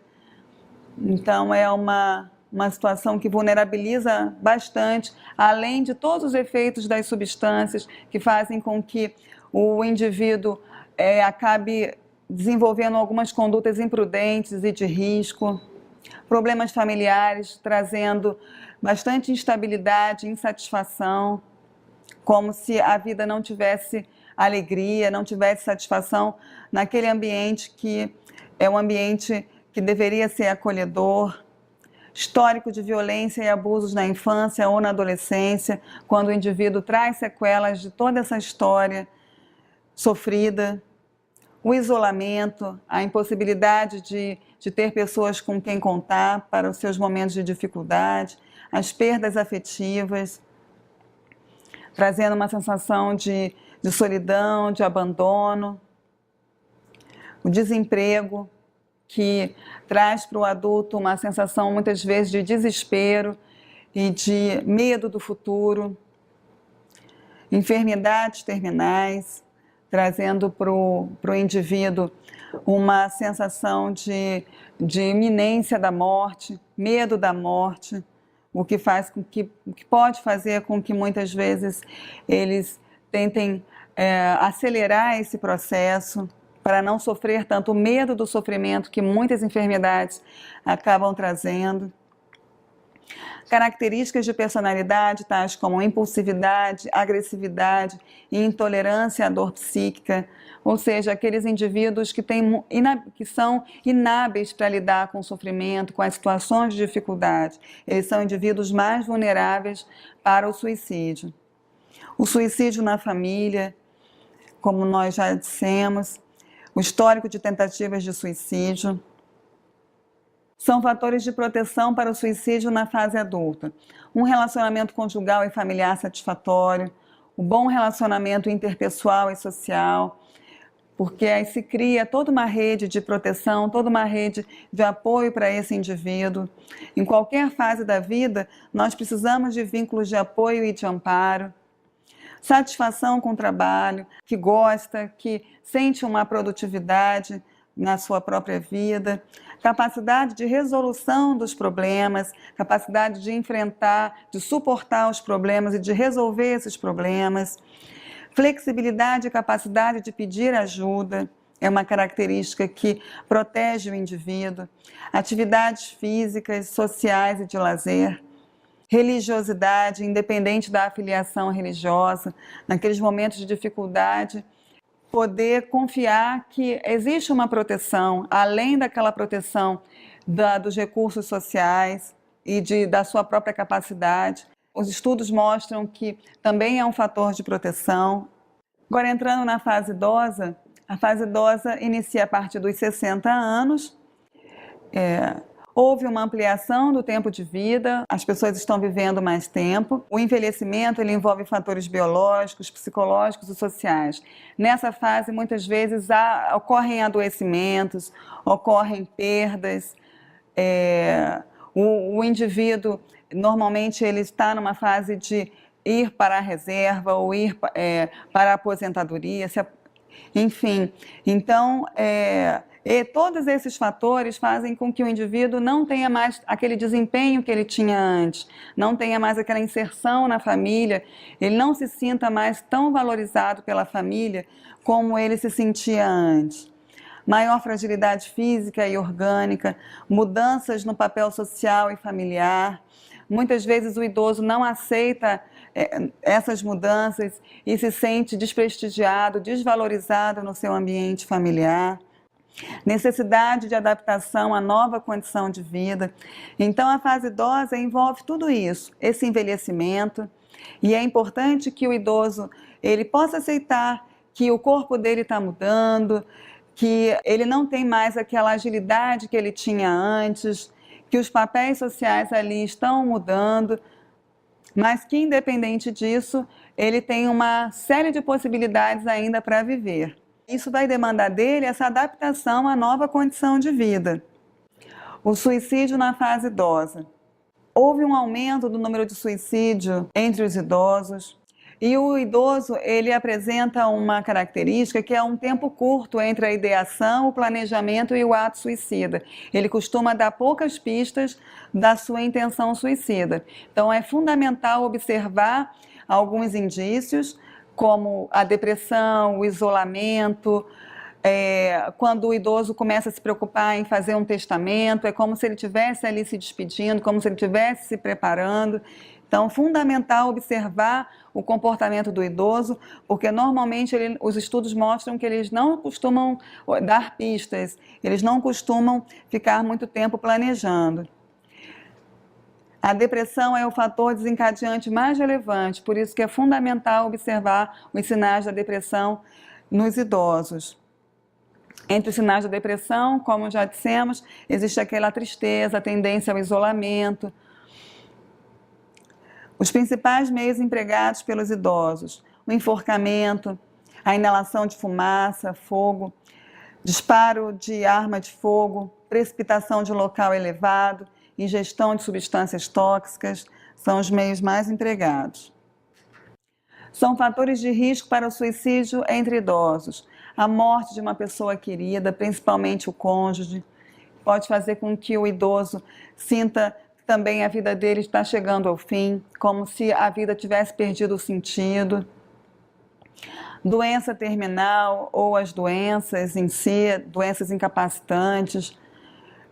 Então, é uma situação que vulnerabiliza bastante, além de todos os efeitos das substâncias que fazem com que o indivíduo acabe desenvolvendo algumas condutas imprudentes e de risco. Problemas familiares, trazendo bastante instabilidade, insatisfação, como se a vida não tivesse alegria, não tivesse satisfação naquele ambiente que é um ambiente que deveria ser acolhedor. Histórico de violência e abusos na infância ou na adolescência, quando o indivíduo traz sequelas de toda essa história sofrida. O isolamento, a impossibilidade de ter pessoas com quem contar para os seus momentos de dificuldade, as perdas afetivas, trazendo uma sensação de solidão, de abandono, o desemprego, que traz para o adulto uma sensação muitas vezes de desespero e de medo do futuro, enfermidades terminais, trazendo para o indivíduo uma sensação de iminência da morte, medo da morte, o que pode fazer com que muitas vezes eles tentem acelerar esse processo para não sofrer tanto o medo do sofrimento que muitas enfermidades acabam trazendo. Características de personalidade, tais como impulsividade, agressividade e intolerância à dor psíquica, ou seja, aqueles indivíduos que são inábeis para lidar com o sofrimento, com as situações de dificuldade. Eles são indivíduos mais vulneráveis para o suicídio. O suicídio na família, como nós já dissemos, o histórico de tentativas de suicídio, são fatores de proteção para o suicídio na fase adulta. Um relacionamento conjugal e familiar satisfatório, o bom relacionamento interpessoal e social, porque aí se cria toda uma rede de proteção, toda uma rede de apoio para esse indivíduo. Em qualquer fase da vida, nós precisamos de vínculos de apoio e de amparo. Satisfação com o trabalho, que gosta, que sente uma produtividade na sua própria vida, capacidade de resolução dos problemas, capacidade de enfrentar, de suportar os problemas e de resolver esses problemas, flexibilidade e capacidade de pedir ajuda, é uma característica que protege o indivíduo, atividades físicas, sociais e de lazer, religiosidade, independente da afiliação religiosa, naqueles momentos de dificuldade, poder confiar que existe uma proteção, além daquela proteção dos recursos sociais e da sua própria capacidade. Os estudos mostram que também é um fator de proteção. Agora, entrando na fase idosa, a fase idosa inicia a partir dos 60 anos. Houve uma ampliação do tempo de vida, as pessoas estão vivendo mais tempo. O envelhecimento ele envolve fatores biológicos, psicológicos e sociais. Nessa fase, muitas vezes, ocorrem adoecimentos, ocorrem perdas. O indivíduo, normalmente, ele está numa fase de ir para a reserva ou ir para a aposentadoria, enfim. Então, E todos esses fatores fazem com que o indivíduo não tenha mais aquele desempenho que ele tinha antes, não tenha mais aquela inserção na família, ele não se sinta mais tão valorizado pela família como ele se sentia antes. Maior fragilidade física e orgânica, mudanças no papel social e familiar. Muitas vezes o idoso não aceita essas mudanças e se sente desprestigiado, desvalorizado no seu ambiente familiar. Necessidade de adaptação à nova condição de vida. Então, a fase idosa envolve tudo isso, esse envelhecimento, e é importante que o idoso ele possa aceitar que o corpo dele está mudando, que ele não tem mais aquela agilidade que ele tinha antes, que os papéis sociais ali estão mudando, mas que, independente disso, ele tem uma série de possibilidades ainda para viver. Isso vai demandar dele essa adaptação à nova condição de vida. O suicídio na fase idosa. Houve um aumento do número de suicídio entre os idosos, e o idoso ele apresenta uma característica que é um tempo curto entre a ideação, o planejamento e o ato suicida. Ele costuma dar poucas pistas da sua intenção suicida. Então é fundamental observar alguns indícios, como a depressão, o isolamento, quando o idoso começa a se preocupar em fazer um testamento, é como se ele estivesse ali se despedindo, como se ele estivesse se preparando. Então, fundamental observar o comportamento do idoso, porque normalmente os estudos mostram que eles não costumam dar pistas, eles não costumam ficar muito tempo planejando. A depressão é o fator desencadeante mais relevante, por isso que é fundamental observar os sinais da depressão nos idosos. Entre os sinais da depressão, como já dissemos, existe aquela tristeza, a tendência ao isolamento. Os principais meios empregados pelos idosos: o enforcamento, a inalação de fumaça, fogo, disparo de arma de fogo, precipitação de local elevado, ingestão de substâncias tóxicas, são os meios mais empregados. São fatores de risco para o suicídio entre idosos. A morte de uma pessoa querida, principalmente o cônjuge, pode fazer com que o idoso sinta também a vida dele está chegando ao fim, como se a vida tivesse perdido o sentido. Doença terminal ou as doenças em si, doenças incapacitantes,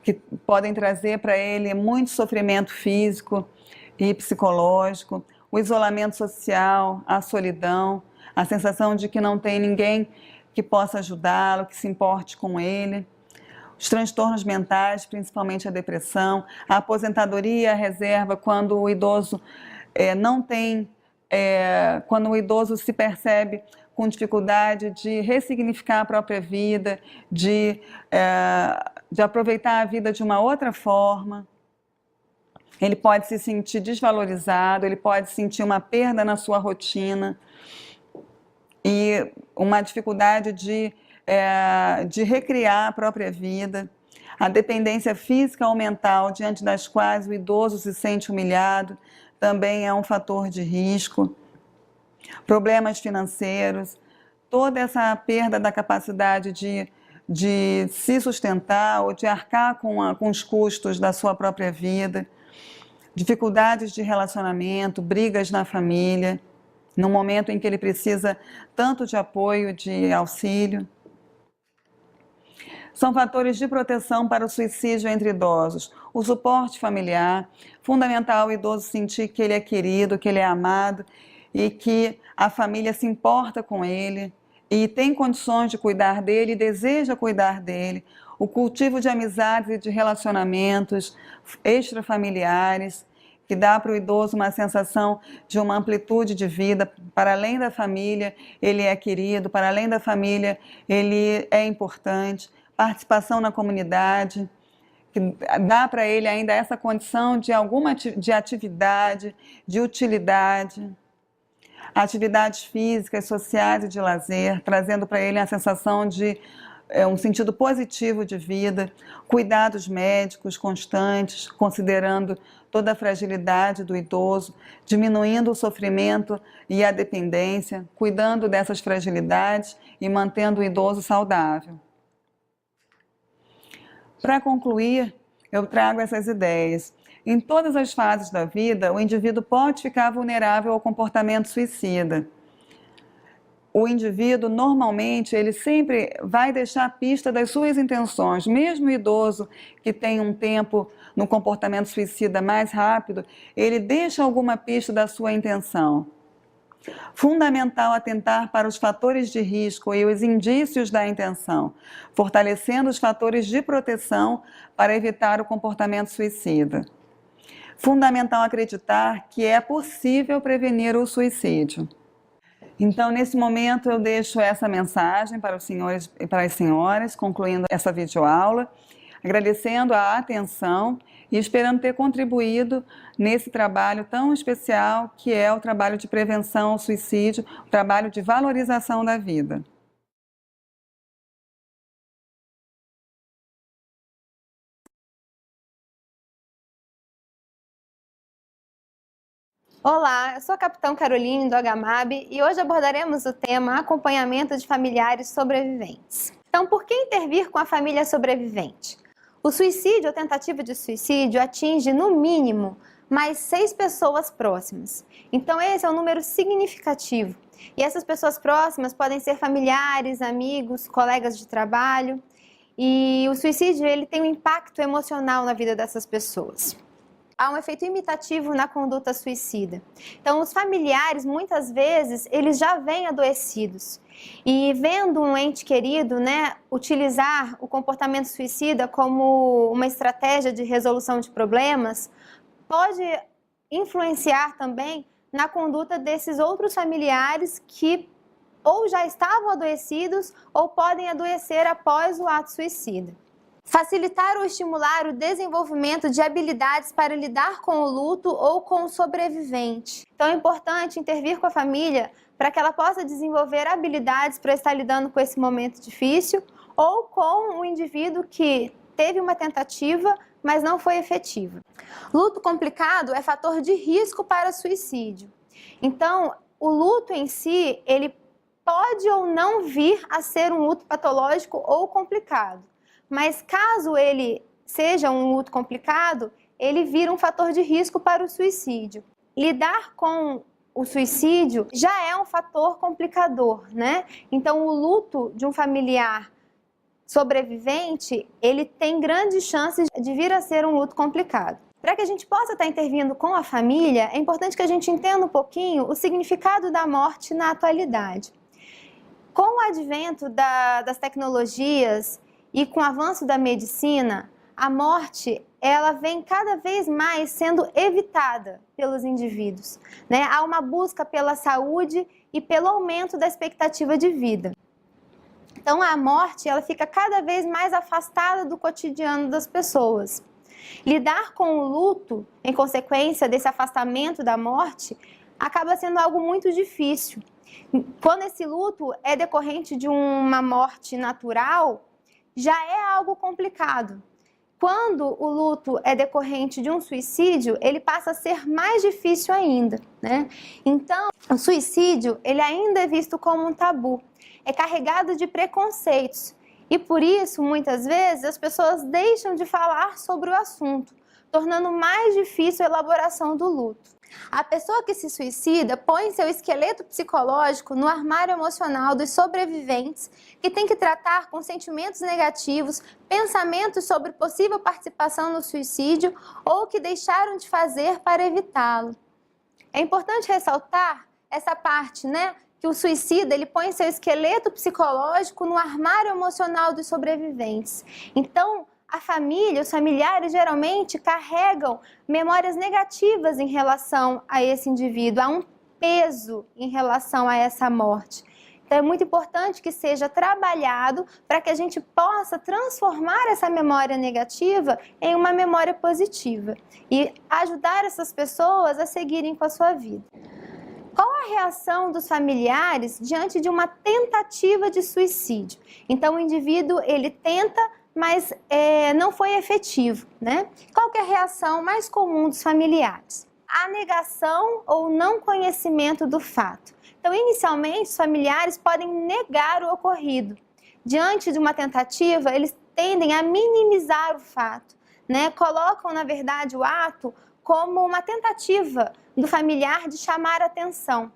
que podem trazer para ele muito sofrimento físico e psicológico, o isolamento social, a solidão, a sensação de que não tem ninguém que possa ajudá-lo, que se importe com ele, os transtornos mentais, principalmente a depressão, a aposentadoria, a reserva, quando o idoso quando o idoso se percebe com dificuldade de ressignificar a própria vida, de aproveitar a vida de uma outra forma. Ele pode se sentir desvalorizado, ele pode sentir uma perda na sua rotina e uma dificuldade de recriar a própria vida. A dependência física ou mental, diante das quais o idoso se sente humilhado, também é um fator de risco. Problemas financeiros, toda essa perda da capacidade de se sustentar ou de arcar com os custos da sua própria vida, dificuldades de relacionamento, brigas na família, no momento em que ele precisa tanto de apoio, de auxílio. São fatores de proteção para o suicídio entre idosos. O suporte familiar, fundamental o idoso sentir que ele é querido, que ele é amado e que a família se importa com ele e tem condições de cuidar dele e deseja cuidar dele. O cultivo de amizades e de relacionamentos extrafamiliares, que dá para o idoso uma sensação de uma amplitude de vida. Para além da família, ele é querido, para além da família, ele é importante. Participação na comunidade, que dá para ele ainda essa condição de atividade, de utilidade. Atividades físicas, sociais e de lazer, trazendo para ele a sensação de um sentido positivo de vida, cuidados médicos constantes, considerando toda a fragilidade do idoso, diminuindo o sofrimento e a dependência, cuidando dessas fragilidades e mantendo o idoso saudável. Para concluir, eu trago essas ideias. Em todas as fases da vida, o indivíduo pode ficar vulnerável ao comportamento suicida. O indivíduo, normalmente, ele sempre vai deixar a pista das suas intenções. Mesmo o idoso que tem um tempo no comportamento suicida mais rápido, ele deixa alguma pista da sua intenção. Fundamental atentar para os fatores de risco e os indícios da intenção, fortalecendo os fatores de proteção para evitar o comportamento suicida. Fundamental acreditar que é possível prevenir o suicídio. Então, nesse momento, eu deixo essa mensagem para os senhores e para as senhoras, concluindo essa videoaula, agradecendo a atenção e esperando ter contribuído nesse trabalho tão especial que é o trabalho de prevenção ao suicídio, o trabalho de valorização da vida. Olá, eu sou a Capitão Caroline do HMAB e hoje abordaremos o tema acompanhamento de familiares sobreviventes. Então, por que intervir com a família sobrevivente? O suicídio ou tentativa de suicídio atinge, no mínimo, mais 6 pessoas próximas. Então, esse é um número significativo. E essas pessoas próximas podem ser familiares, amigos, colegas de trabalho. E o suicídio ele tem um impacto emocional na vida dessas pessoas. Há um efeito imitativo na conduta suicida. Então, os familiares, muitas vezes, eles já vêm adoecidos. E vendo um ente querido, utilizar o comportamento suicida como uma estratégia de resolução de problemas, pode influenciar também na conduta desses outros familiares que ou já estavam adoecidos ou podem adoecer após o ato suicida. Facilitar ou estimular o desenvolvimento de habilidades para lidar com o luto ou com o sobrevivente. Então é importante intervir com a família para que ela possa desenvolver habilidades para estar lidando com esse momento difícil ou com o indivíduo que teve uma tentativa, mas não foi efetiva. Luto complicado é fator de risco para suicídio. Então, o luto em si, ele pode ou não vir a ser um luto patológico ou complicado. Mas caso ele seja um luto complicado, ele vira um fator de risco para o suicídio. Lidar com o suicídio já é um fator complicador, Então, o luto de um familiar sobrevivente, ele tem grandes chances de vir a ser um luto complicado. Para que a gente possa estar intervindo com a família, é importante que a gente entenda um pouquinho o significado da morte na atualidade. Com o advento das tecnologias e com o avanço da medicina, a morte ela vem cada vez mais sendo evitada pelos indivíduos. Há uma busca pela saúde e pelo aumento da expectativa de vida. Então, a morte ela fica cada vez mais afastada do cotidiano das pessoas. Lidar com o luto, em consequência desse afastamento da morte, acaba sendo algo muito difícil. Quando esse luto é decorrente de uma morte natural, já é algo complicado. Quando o luto é decorrente de um suicídio, ele passa a ser mais difícil ainda, Então, o suicídio, ele ainda é visto como um tabu, é carregado de preconceitos e por isso, muitas vezes, as pessoas deixam de falar sobre o assunto, tornando mais difícil a elaboração do luto. A pessoa que se suicida põe seu esqueleto psicológico no armário emocional dos sobreviventes que tem que tratar com sentimentos negativos, pensamentos sobre possível participação no suicídio ou que deixaram de fazer para evitá-lo. É importante ressaltar essa parte, que o suicida ele põe seu esqueleto psicológico no armário emocional dos sobreviventes. Então, a família, os familiares geralmente carregam memórias negativas em relação a esse indivíduo, há um peso em relação a essa morte. Então é muito importante que seja trabalhado para que a gente possa transformar essa memória negativa em uma memória positiva e ajudar essas pessoas a seguirem com a sua vida. Qual a reação dos familiares diante de uma tentativa de suicídio? Então o indivíduo ele tenta, mas não foi efetivo, Qual que é a reação mais comum dos familiares? A negação ou não conhecimento do fato. Então, inicialmente, os familiares podem negar o ocorrido. Diante de uma tentativa, eles tendem a minimizar o fato, né? Colocam, na verdade, o ato como uma tentativa do familiar de chamar atenção.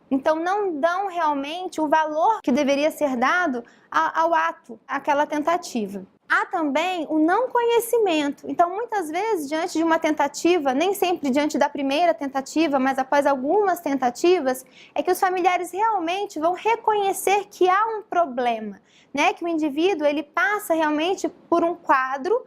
Então, não dão realmente o valor que deveria ser dado ao ato, àquela tentativa. Há também o não conhecimento. Então, muitas vezes, diante de uma tentativa, nem sempre diante da primeira tentativa, mas após algumas tentativas, é que os familiares realmente vão reconhecer que há um problema, né? Que o indivíduo ele passa realmente por um quadro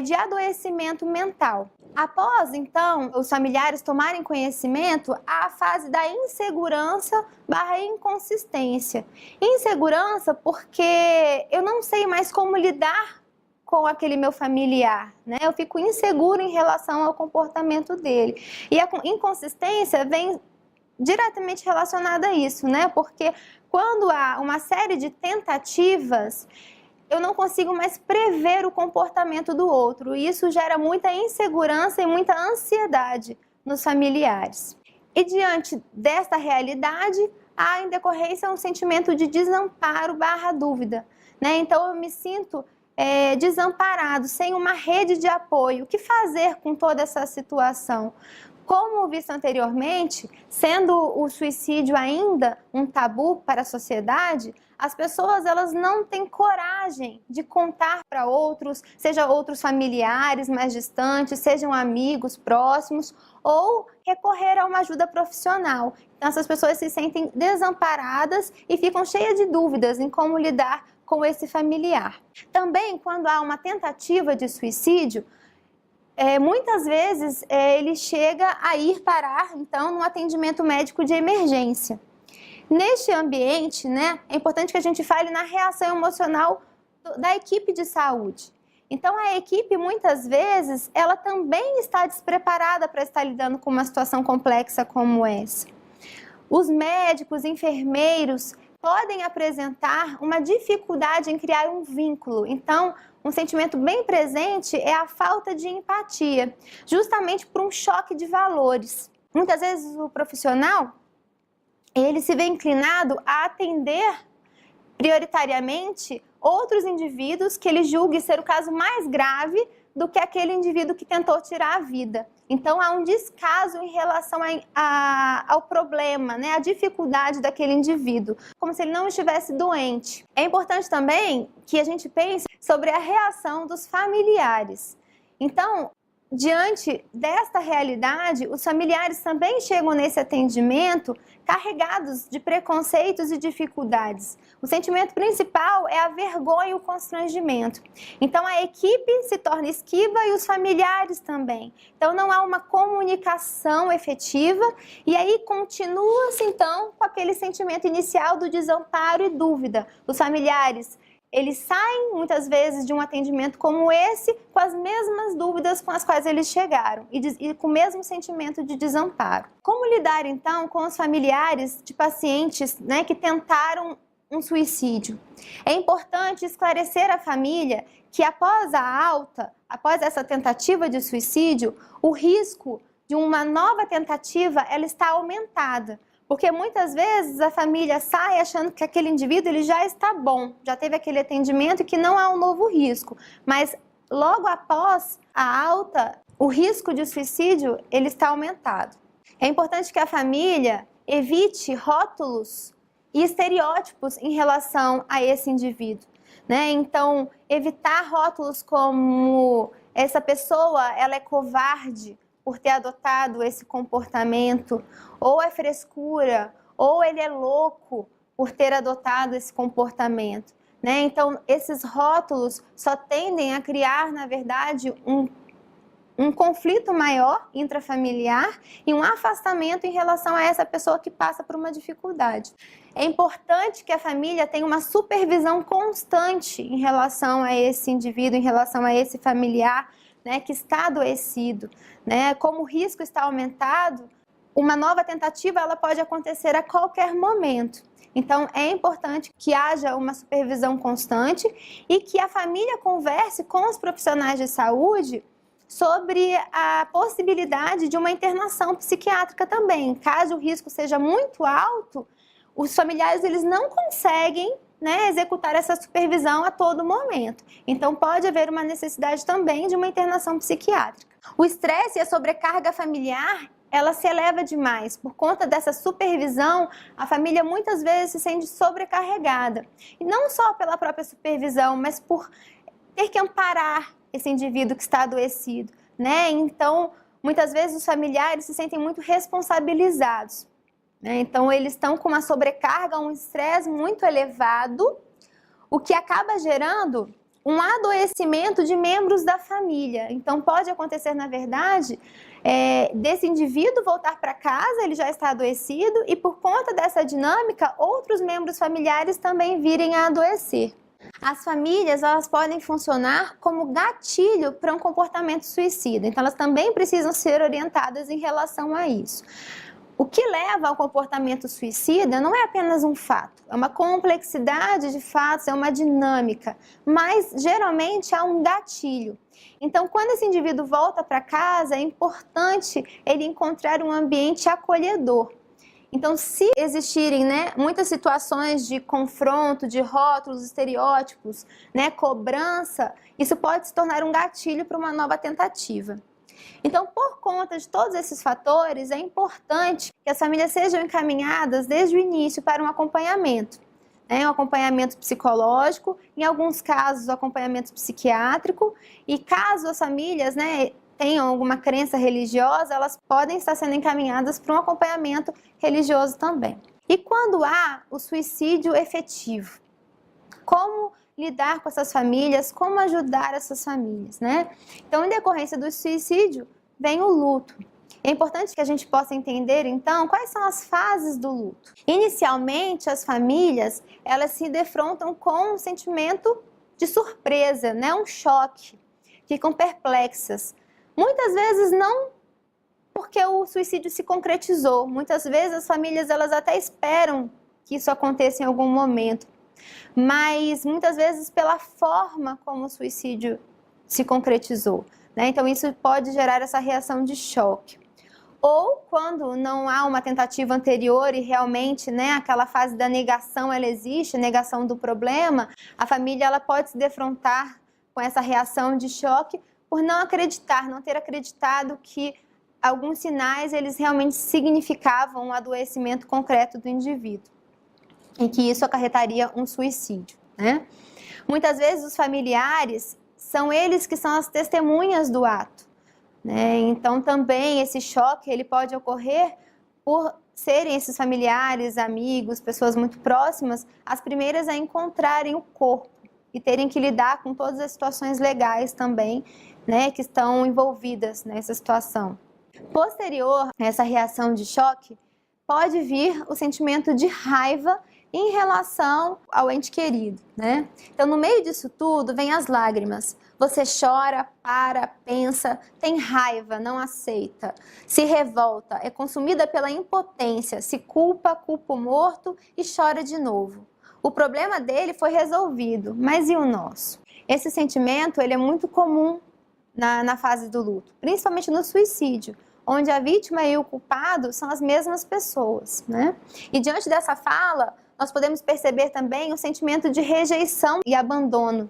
de adoecimento mental. Após, então, os familiares tomarem conhecimento, há a fase da insegurança/inconsistência. Insegurança porque eu não sei mais como lidar com aquele meu familiar, né? Eu fico inseguro em relação ao comportamento dele. E a inconsistência vem diretamente relacionada a isso, né? Porque quando há uma série de tentativas, eu não consigo mais prever o comportamento do outro. E isso gera muita insegurança e muita ansiedade nos familiares. E diante desta realidade, há em decorrência um sentimento de desamparo/dúvida, né? Então eu me sinto desamparado, sem uma rede de apoio. O que fazer com toda essa situação? Como visto anteriormente, sendo o suicídio ainda um tabu para a sociedade, as pessoas elas não têm coragem de contar para outros, seja outros familiares mais distantes, sejam amigos próximos, ou recorrer a uma ajuda profissional. Então essas pessoas se sentem desamparadas e ficam cheias de dúvidas em como lidar com esse familiar. Também, quando há uma tentativa de suicídio, muitas vezes ele chega a ir parar, então, num atendimento médico de emergência. Neste ambiente, né, é importante que a gente fale na reação emocional da equipe de saúde. Então, a equipe, muitas vezes, ela também está despreparada para estar lidando com uma situação complexa como essa. Os médicos, enfermeiros, podem apresentar uma dificuldade em criar um vínculo. Então, um sentimento bem presente é a falta de empatia, justamente por um choque de valores. Muitas vezes o profissional, ele se vê inclinado a atender prioritariamente outros indivíduos que ele julgue ser o caso mais grave do que aquele indivíduo que tentou tirar a vida. Então, há um descaso em relação ao problema, né? A dificuldade daquele indivíduo, como se ele não estivesse doente. É importante também que a gente pense sobre a reação dos familiares. Então, diante desta realidade, os familiares também chegam nesse atendimento carregados de preconceitos e dificuldades. O sentimento principal é a vergonha e o constrangimento. Então, a equipe se torna esquiva e os familiares também. Então, não há uma comunicação efetiva e aí continua-se, então, com aquele sentimento inicial do desamparo e dúvida. Os familiares, eles saem, muitas vezes, de um atendimento como esse com as mesmas dúvidas com as quais eles chegaram e com o mesmo sentimento de desamparo. Como lidar, então, com os familiares de pacientes, né, que tentaram um suicídio? É importante esclarecer à família que após a alta, após essa tentativa de suicídio, o risco de uma nova tentativa ela está aumentada. Porque muitas vezes a família sai achando que aquele indivíduo ele já está bom, já teve aquele atendimento e que não há um novo risco. Mas logo após a alta, o risco de suicídio ele está aumentado. É importante que a família evite rótulos e estereótipos em relação a esse indivíduo, né? Então, evitar rótulos como essa pessoa ela é covarde por ter adotado esse comportamento, ou é frescura, ou ele é louco por ter adotado esse comportamento, né? Então, esses rótulos só tendem a criar, na verdade, um conflito maior intrafamiliar e um afastamento em relação a essa pessoa que passa por uma dificuldade. É importante que a família tenha uma supervisão constante em relação a esse indivíduo, em relação a esse familiar, né, que está adoecido, né? Como o risco está aumentado, uma nova tentativa ela pode acontecer a qualquer momento. Então, é importante que haja uma supervisão constante e que a família converse com os profissionais de saúde sobre a possibilidade de uma internação psiquiátrica também. Caso o risco seja muito alto, os familiares eles não conseguem, né, executar essa supervisão a todo momento. Então pode haver uma necessidade também de uma internação psiquiátrica. O estresse e a sobrecarga familiar, ela se eleva demais. Por conta dessa supervisão, a família muitas vezes se sente sobrecarregada. E não só pela própria supervisão, mas por ter que amparar esse indivíduo que está adoecido, né? Então, muitas vezes os familiares se sentem muito responsabilizados, né? Então, eles estão com uma sobrecarga, um estresse muito elevado, o que acaba gerando um adoecimento de membros da família. Então, pode acontecer, na verdade, desse indivíduo voltar para casa, ele já está adoecido, e por conta dessa dinâmica, outros membros familiares também virem a adoecer. As famílias, elas podem funcionar como gatilho para um comportamento suicida, então elas também precisam ser orientadas em relação a isso. O que leva ao comportamento suicida não é apenas um fato, é uma complexidade de fatos, é uma dinâmica, mas geralmente há um gatilho. Então, quando esse indivíduo volta para casa, é importante ele encontrar um ambiente acolhedor. Então, se existirem, né, muitas situações de confronto, de rótulos, estereótipos, né, cobrança, isso pode se tornar um gatilho para uma nova tentativa. Então, por conta de todos esses fatores, é importante que as famílias sejam encaminhadas desde o início para um acompanhamento, né, um acompanhamento psicológico, em alguns casos, o acompanhamento psiquiátrico, e caso as famílias, né, tenham alguma crença religiosa, elas podem estar sendo encaminhadas para um acompanhamento religioso também. E quando há o suicídio efetivo, como lidar com essas famílias, como ajudar essas famílias, né? Então, em decorrência do suicídio, vem o luto. É importante que a gente possa entender, então, quais são as fases do luto. Inicialmente, as famílias, elas se defrontam com um sentimento de surpresa, né? Um choque, ficam perplexas. Muitas vezes não porque o suicídio se concretizou. Muitas vezes as famílias elas até esperam que isso aconteça em algum momento. Mas muitas vezes pela forma como o suicídio se concretizou, né? Então isso pode gerar essa reação de choque. Ou quando não há uma tentativa anterior e realmente, né, aquela fase da negação ela existe, a negação do problema, a família ela pode se defrontar com essa reação de choque por não acreditar, não ter acreditado que alguns sinais eles realmente significavam um adoecimento concreto do indivíduo e que isso acarretaria um suicídio, né? Muitas vezes os familiares são eles que são as testemunhas do ato, né? Então também esse choque ele pode ocorrer por serem esses familiares, amigos, pessoas muito próximas, as primeiras a encontrarem o corpo e terem que lidar com todas as situações legais também, né, que estão envolvidas nessa situação. Posterior a essa reação de choque, pode vir o sentimento de raiva em relação ao ente querido, né? Então, no meio disso tudo, vem as lágrimas. Você chora, para, pensa, tem raiva, não aceita, se revolta, é consumida pela impotência, se culpa, culpa o morto e chora de novo. O problema dele foi resolvido, mas e o nosso? Esse sentimento ele é muito comum na fase do luto, principalmente no suicídio, onde a vítima e o culpado são as mesmas pessoas, né? E diante dessa fala, nós podemos perceber também o sentimento de rejeição e abandono.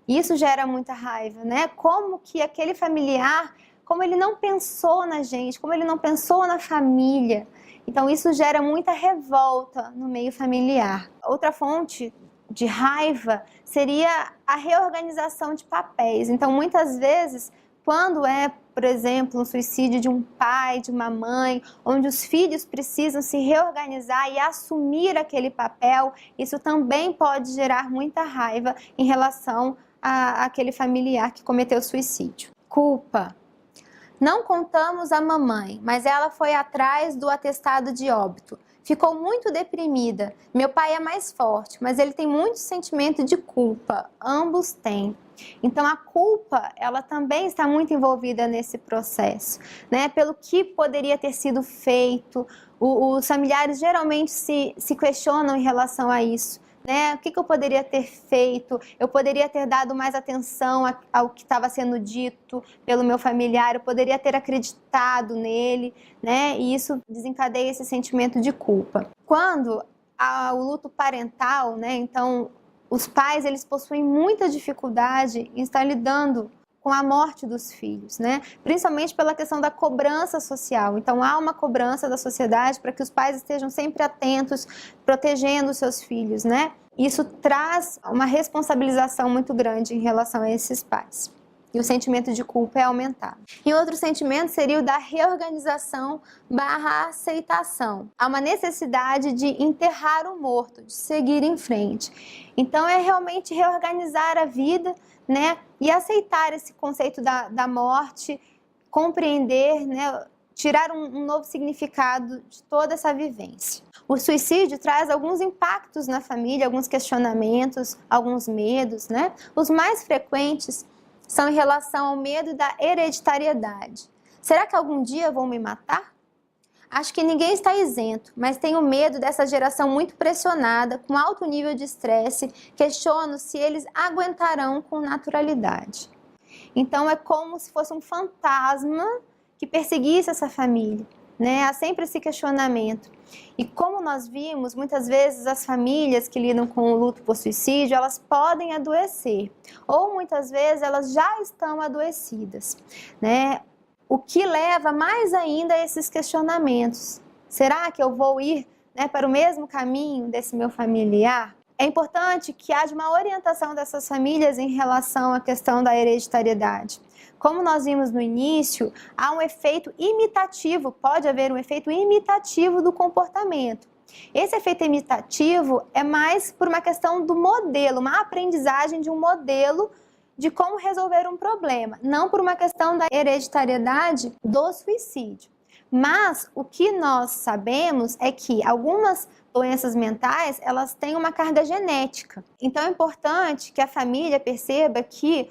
Isso gera muita raiva, né? Como que aquele familiar, como ele não pensou na gente, como ele não pensou na família. Então isso gera muita revolta no meio familiar. Outra fonte de raiva seria a reorganização de papéis. Então muitas vezes, quando é, por exemplo, um suicídio de um pai, de uma mãe, onde os filhos precisam se reorganizar e assumir aquele papel, isso também pode gerar muita raiva em relação àquele familiar que cometeu suicídio. Culpa. Não contamos a mamãe, mas ela foi atrás do atestado de óbito. Ficou muito deprimida. Meu pai é mais forte, mas ele tem muito sentimento de culpa. Ambos têm. Então a culpa, ela também está muito envolvida nesse processo, né? Pelo que poderia ter sido feito. Os familiares geralmente se questionam em relação a isso, né? O que eu poderia ter feito? Eu poderia ter dado mais atenção ao que estava sendo dito pelo meu familiar, eu poderia ter acreditado nele, né? E isso desencadeia esse sentimento de culpa. Quando ao luto parental, né? Então, os pais, eles possuem muita dificuldade em estar lidando com a morte dos filhos, né? Principalmente pela questão da cobrança social. Então, há uma cobrança da sociedade para que os pais estejam sempre atentos, protegendo os seus filhos, né? Isso traz uma responsabilização muito grande em relação a esses pais. E o sentimento de culpa é aumentado. E outro sentimento seria o da reorganização / aceitação. Há uma necessidade de enterrar o morto, de seguir em frente. Então, é realmente reorganizar a vida, né? E aceitar esse conceito da morte, compreender, né? Tirar um novo significado de toda essa vivência. O suicídio traz alguns impactos na família, alguns questionamentos, alguns medos, né? Os mais frequentes são em relação ao medo da hereditariedade. Será que algum dia vão me matar? Acho que ninguém está isento, mas tenho medo dessa geração muito pressionada, com alto nível de estresse, questiono se eles aguentarão com naturalidade. Então é como se fosse um fantasma que perseguisse essa família, né? Há sempre esse questionamento. E como nós vimos, muitas vezes as famílias que lidam com o luto por suicídio, elas podem adoecer, ou muitas vezes elas já estão adoecidas, né? O que leva mais ainda a esses questionamentos. Será que eu vou ir, né, para o mesmo caminho desse meu familiar? É importante que haja uma orientação dessas famílias em relação à questão da hereditariedade. Como nós vimos no início, há um efeito imitativo, pode haver um efeito imitativo do comportamento. Esse efeito imitativo é mais por uma questão do modelo, uma aprendizagem de um modelo de como resolver um problema, não por uma questão da hereditariedade do suicídio. Mas o que nós sabemos é que algumas doenças mentais, elas têm uma carga genética. Então é importante que a família perceba que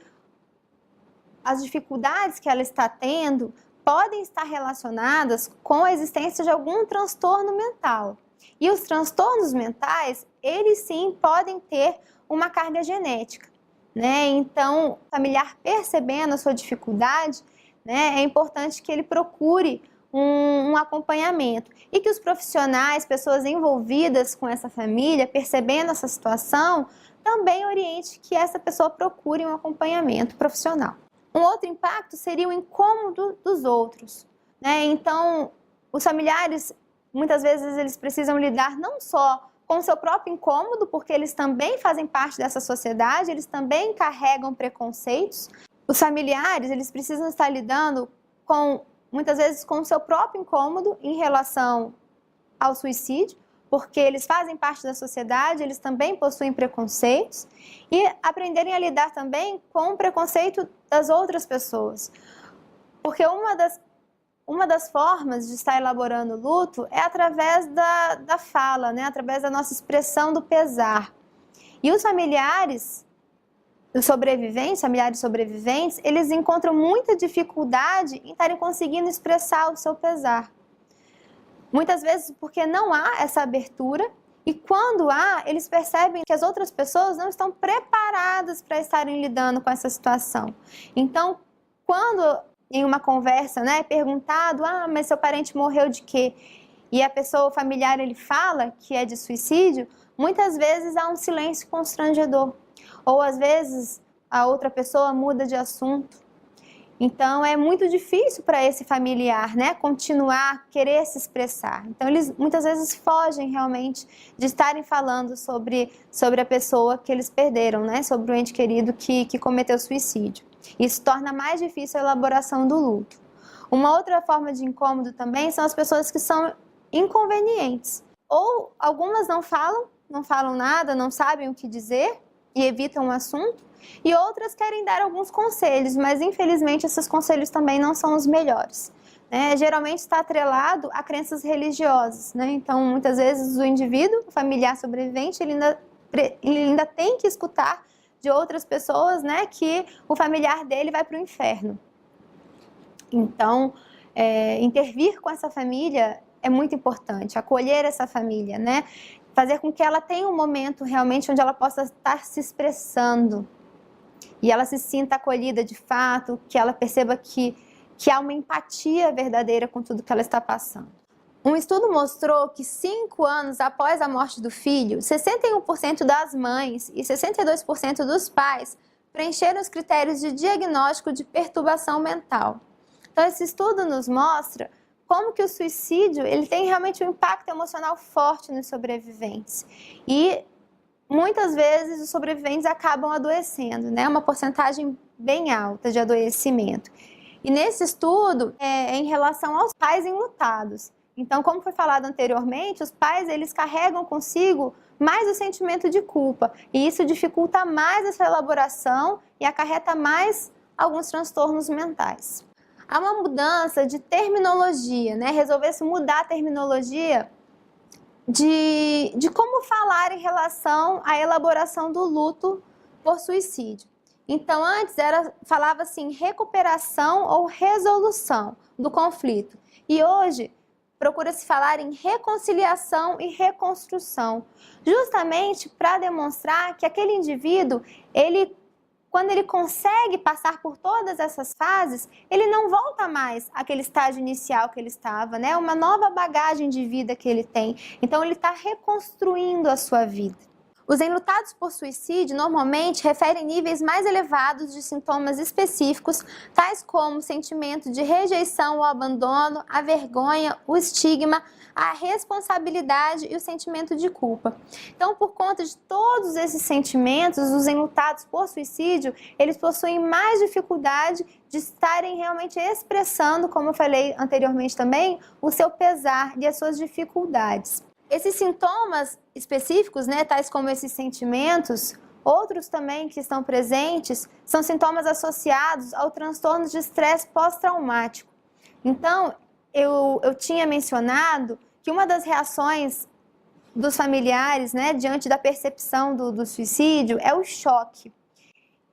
as dificuldades que ela está tendo podem estar relacionadas com a existência de algum transtorno mental. E os transtornos mentais, eles sim podem ter uma carga genética, né? Então, o familiar percebendo a sua dificuldade, né, é importante que ele procure um acompanhamento e que os profissionais, pessoas envolvidas com essa família, percebendo essa situação, também oriente que essa pessoa procure um acompanhamento profissional. Um outro impacto seria o incômodo dos outros, né? Então, os familiares, muitas vezes, eles precisam lidar não só com o seu próprio incômodo, porque eles também fazem parte dessa sociedade, eles também carregam preconceitos. Os familiares, eles precisam estar lidando muitas vezes com o seu próprio incômodo em relação ao suicídio, porque eles fazem parte da sociedade, eles também possuem preconceitos, e aprenderem a lidar também com o preconceito das outras pessoas. Porque uma das formas de estar elaborando o luto é através da fala, né? Através da nossa expressão do pesar. E os familiares, familiares sobreviventes, eles encontram muita dificuldade em estarem conseguindo expressar o seu pesar. Muitas vezes porque não há essa abertura, e quando há, eles percebem que as outras pessoas não estão preparadas para estarem lidando com essa situação. Então, quando em uma conversa, né, é perguntado, mas seu parente morreu de quê? E a pessoa, o familiar, ele fala que é de suicídio, muitas vezes há um silêncio constrangedor. Ou às vezes a outra pessoa muda de assunto. Então é muito difícil para esse familiar, né, continuar a querer se expressar. Então eles muitas vezes fogem realmente de estarem falando sobre a pessoa que eles perderam, né, sobre o ente querido que cometeu suicídio. Isso torna mais difícil a elaboração do luto. Uma outra forma de incômodo também são as pessoas que são inconvenientes. Ou algumas não falam nada, não sabem o que dizer e evitam o assunto. E outras querem dar alguns conselhos, mas infelizmente esses conselhos também não são os melhores, né? Geralmente está atrelado a crenças religiosas, né? Então muitas vezes o indivíduo, o familiar sobrevivente, ele ainda tem que escutar de outras pessoas, né, que o familiar dele vai para o inferno. Então, intervir com essa família é muito importante, acolher essa família, né? Fazer com que ela tenha um momento realmente onde ela possa estar se expressando e ela se sinta acolhida de fato, que ela perceba que há uma empatia verdadeira com tudo que ela está passando. Um estudo mostrou que 5 anos após a morte do filho, 61% das mães e 62% dos pais preencheram os critérios de diagnóstico de perturbação mental. Então, esse estudo nos mostra como que o suicídio ele tem realmente um impacto emocional forte nos sobreviventes. E muitas vezes os sobreviventes acabam adoecendo, né? Uma porcentagem bem alta de adoecimento. E nesse estudo é em relação aos pais enlutados. Então, como foi falado anteriormente, os pais eles carregam consigo mais o sentimento de culpa. E isso dificulta mais essa elaboração e acarreta mais alguns transtornos mentais. Há uma mudança de terminologia, né? Resolveu-se mudar a terminologia de como falar em relação à elaboração do luto por suicídio. Então, antes falava assim, recuperação ou resolução do conflito. E hoje, procura-se falar em reconciliação e reconstrução, justamente para demonstrar que aquele indivíduo, quando ele consegue passar por todas essas fases, ele não volta mais àquele estágio inicial que ele estava, né? Uma nova bagagem de vida que ele tem. Então, ele está reconstruindo a sua vida. Os enlutados por suicídio normalmente referem níveis mais elevados de sintomas específicos, tais como o sentimento de rejeição ou abandono, a vergonha, o estigma, a responsabilidade e o sentimento de culpa. Então, por conta de todos esses sentimentos, os enlutados por suicídio, eles possuem mais dificuldade de estarem realmente expressando, como eu falei anteriormente também, o seu pesar e as suas dificuldades. Esses sintomas específicos, né, tais como esses sentimentos, outros também que estão presentes, são sintomas associados ao transtorno de estresse pós-traumático. Então, eu tinha mencionado que uma das reações dos familiares, né, diante da percepção do suicídio é o choque.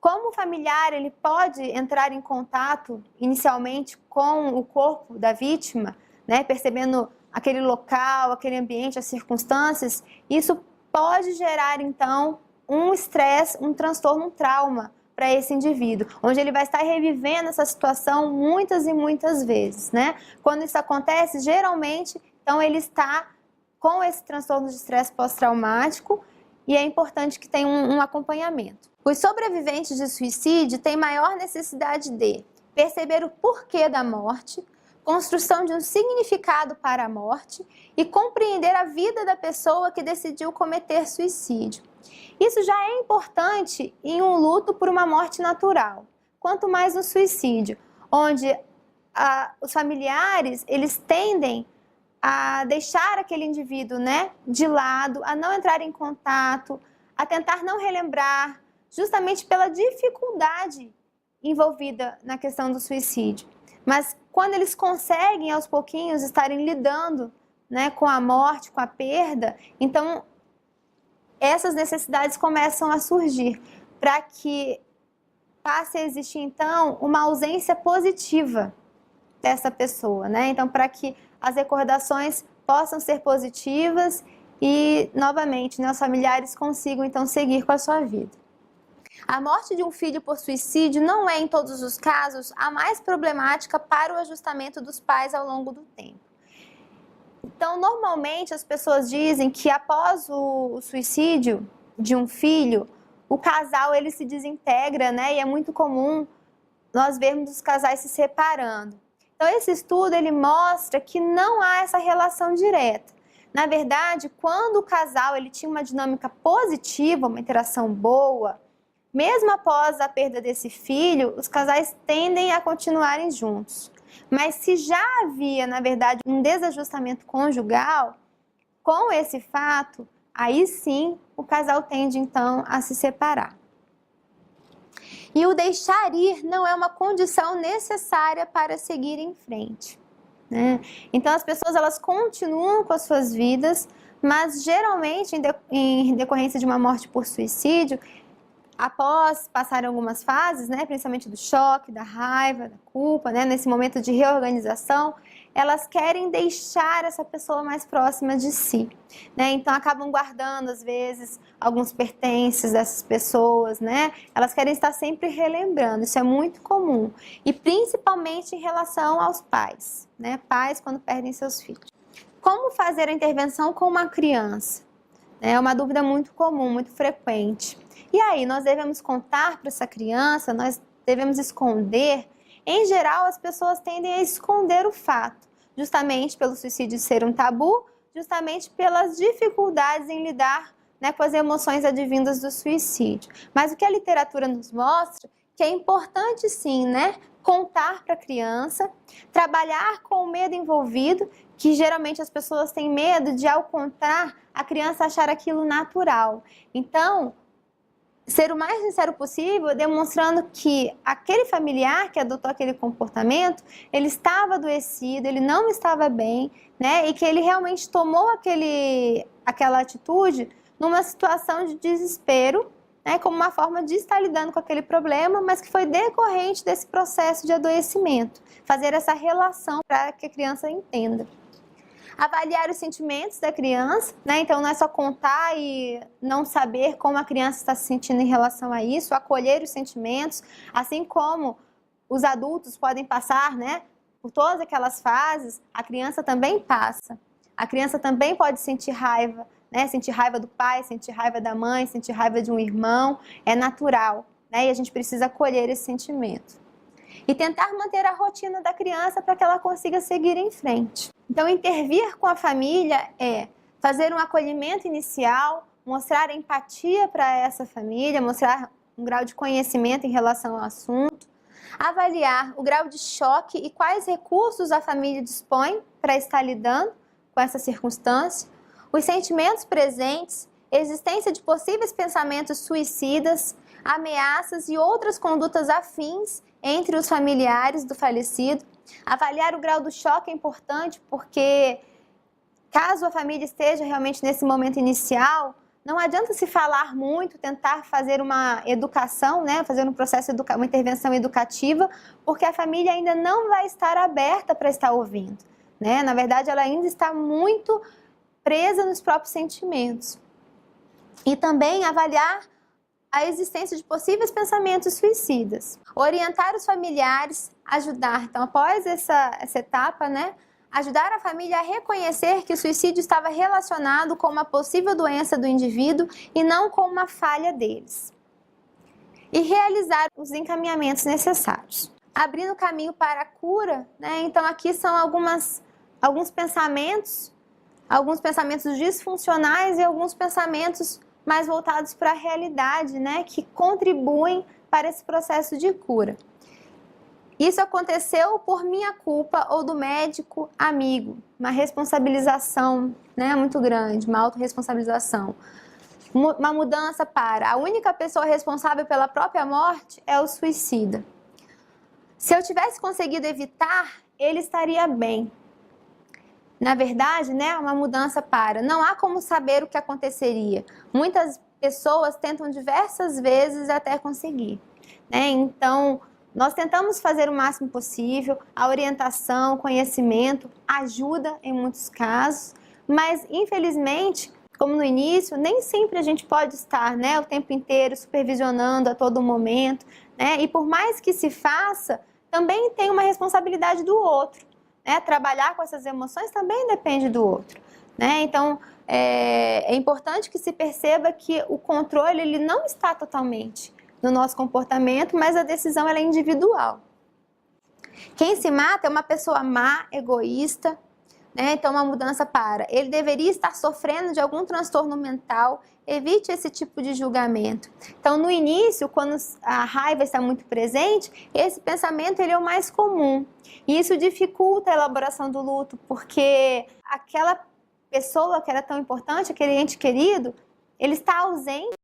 Como o familiar ele pode entrar em contato inicialmente com o corpo da vítima, né, percebendo aquele local, aquele ambiente, as circunstâncias, isso pode gerar, então, um estresse, um transtorno, um trauma para esse indivíduo, onde ele vai estar revivendo essa situação muitas e muitas vezes, né? Quando isso acontece, geralmente, então, ele está com esse transtorno de estresse pós-traumático e é importante que tenha um acompanhamento. Os sobreviventes de suicídio têm maior necessidade de perceber o porquê da morte, construção de um significado para a morte e compreender a vida da pessoa que decidiu cometer suicídio. Isso já é importante em um luto por uma morte natural, quanto mais no suicídio, onde os familiares eles tendem a deixar aquele indivíduo, né, de lado, a não entrar em contato, a tentar não relembrar, justamente pela dificuldade envolvida na questão do suicídio. Mas quando eles conseguem, aos pouquinhos, estarem lidando, né, com a morte, com a perda, então essas necessidades começam a surgir para que passe a existir, então, uma ausência positiva dessa pessoa, né? Então, para que as recordações possam ser positivas e, novamente, né, os familiares consigam, então, seguir com a sua vida. A morte de um filho por suicídio não é, em todos os casos, a mais problemática para o ajustamento dos pais ao longo do tempo. Então, normalmente, as pessoas dizem que após o suicídio de um filho, o casal ele se desintegra, né? E é muito comum nós vermos os casais se separando. Então, esse estudo ele mostra que não há essa relação direta. Na verdade, quando o casal ele tinha uma dinâmica positiva, uma interação boa, mesmo após a perda desse filho, os casais tendem a continuarem juntos. Mas se já havia, na verdade, um desajustamento conjugal, com esse fato, aí sim o casal tende então a se separar. E o deixar ir não é uma condição necessária para seguir em frente, né? Então as pessoas elas continuam com as suas vidas, mas geralmente em decorrência de uma morte por suicídio, após passarem algumas fases, né, principalmente do choque, da raiva, da culpa, né, nesse momento de reorganização, elas querem deixar essa pessoa mais próxima de si, né? Então acabam guardando às vezes alguns pertences dessas pessoas, né? Elas querem estar sempre relembrando, isso é muito comum e principalmente em relação aos pais, né? Pais quando perdem seus filhos. Como fazer a intervenção com uma criança? É uma dúvida muito comum, muito frequente. E aí, nós devemos contar para essa criança? Nós devemos esconder? Em geral, as pessoas tendem a esconder o fato, justamente pelo suicídio ser um tabu, justamente pelas dificuldades em lidar, né, com as emoções advindas do suicídio. Mas o que a literatura nos mostra que é importante sim, né, contar para a criança, trabalhar com o medo envolvido, que geralmente as pessoas têm medo de, ao contar, a criança achar aquilo natural. Então, ser o mais sincero possível, demonstrando que aquele familiar que adotou aquele comportamento, ele estava adoecido, ele não estava bem, né? E que ele realmente tomou aquela atitude numa situação de desespero, né? Como uma forma de estar lidando com aquele problema, mas que foi decorrente desse processo de adoecimento. Fazer essa relação para que a criança entenda. Avaliar os sentimentos da criança, né? Então não é só contar e não saber como a criança está se sentindo em relação a isso, acolher os sentimentos, assim como os adultos podem passar, né, por todas aquelas fases, a criança também passa. A criança também pode sentir raiva, né? Sentir raiva do pai, sentir raiva da mãe, sentir raiva de um irmão, é natural, né? E a gente precisa acolher esse sentimento. E tentar manter a rotina da criança para que ela consiga seguir em frente. Então, intervir com a família é fazer um acolhimento inicial, mostrar empatia para essa família, mostrar um grau de conhecimento em relação ao assunto, avaliar o grau de choque e quais recursos a família dispõe para estar lidando com essa circunstância, os sentimentos presentes, existência de possíveis pensamentos suicidas, ameaças e outras condutas afins entre os familiares do falecido. Avaliar o grau do choque é importante porque, caso a família esteja realmente nesse momento inicial, não adianta se falar muito, tentar fazer uma educação, né? Fazer um processo, uma intervenção educativa, porque a família ainda não vai estar aberta para estar ouvindo, né? Na verdade, ela ainda está muito presa nos próprios sentimentos. E também avaliar a existência de possíveis pensamentos suicidas. Orientar os familiares, ajudar. Então, após essa etapa, né, ajudar a família a reconhecer que o suicídio estava relacionado com uma possível doença do indivíduo e não com uma falha deles. E realizar os encaminhamentos necessários. Abrindo caminho para a cura, né, então aqui são alguns pensamentos disfuncionais e alguns pensamentos mais voltados para a realidade, né, que contribuem para esse processo de cura. Isso aconteceu por minha culpa ou do médico amigo, uma responsabilização, né, muito grande, uma autorresponsabilização. Uma mudança para a única pessoa responsável pela própria morte é o suicida. Se eu tivesse conseguido evitar, ele estaria bem. Na verdade, né, uma mudança para. Não há como saber o que aconteceria. Muitas pessoas tentam diversas vezes até conseguir, né? Então, nós tentamos fazer o máximo possível. A orientação, conhecimento ajuda em muitos casos, mas infelizmente, como no início, nem sempre a gente pode estar, né, o tempo inteiro supervisionando a todo momento, né? E por mais que se faça, também tem uma responsabilidade do outro. Né, trabalhar com essas emoções também depende do outro, né? Então, é importante que se perceba que o controle ele não está totalmente no nosso comportamento, mas a decisão ela é individual. Quem se mata é uma pessoa má, egoísta, né? Então, uma mudança para. Ele deveria estar sofrendo de algum transtorno mental. Evite esse tipo de julgamento. Então, no início, quando a raiva está muito presente, esse pensamento ele é o mais comum. E isso dificulta a elaboração do luto, porque aquela pessoa que era tão importante, aquele ente querido, ele está ausente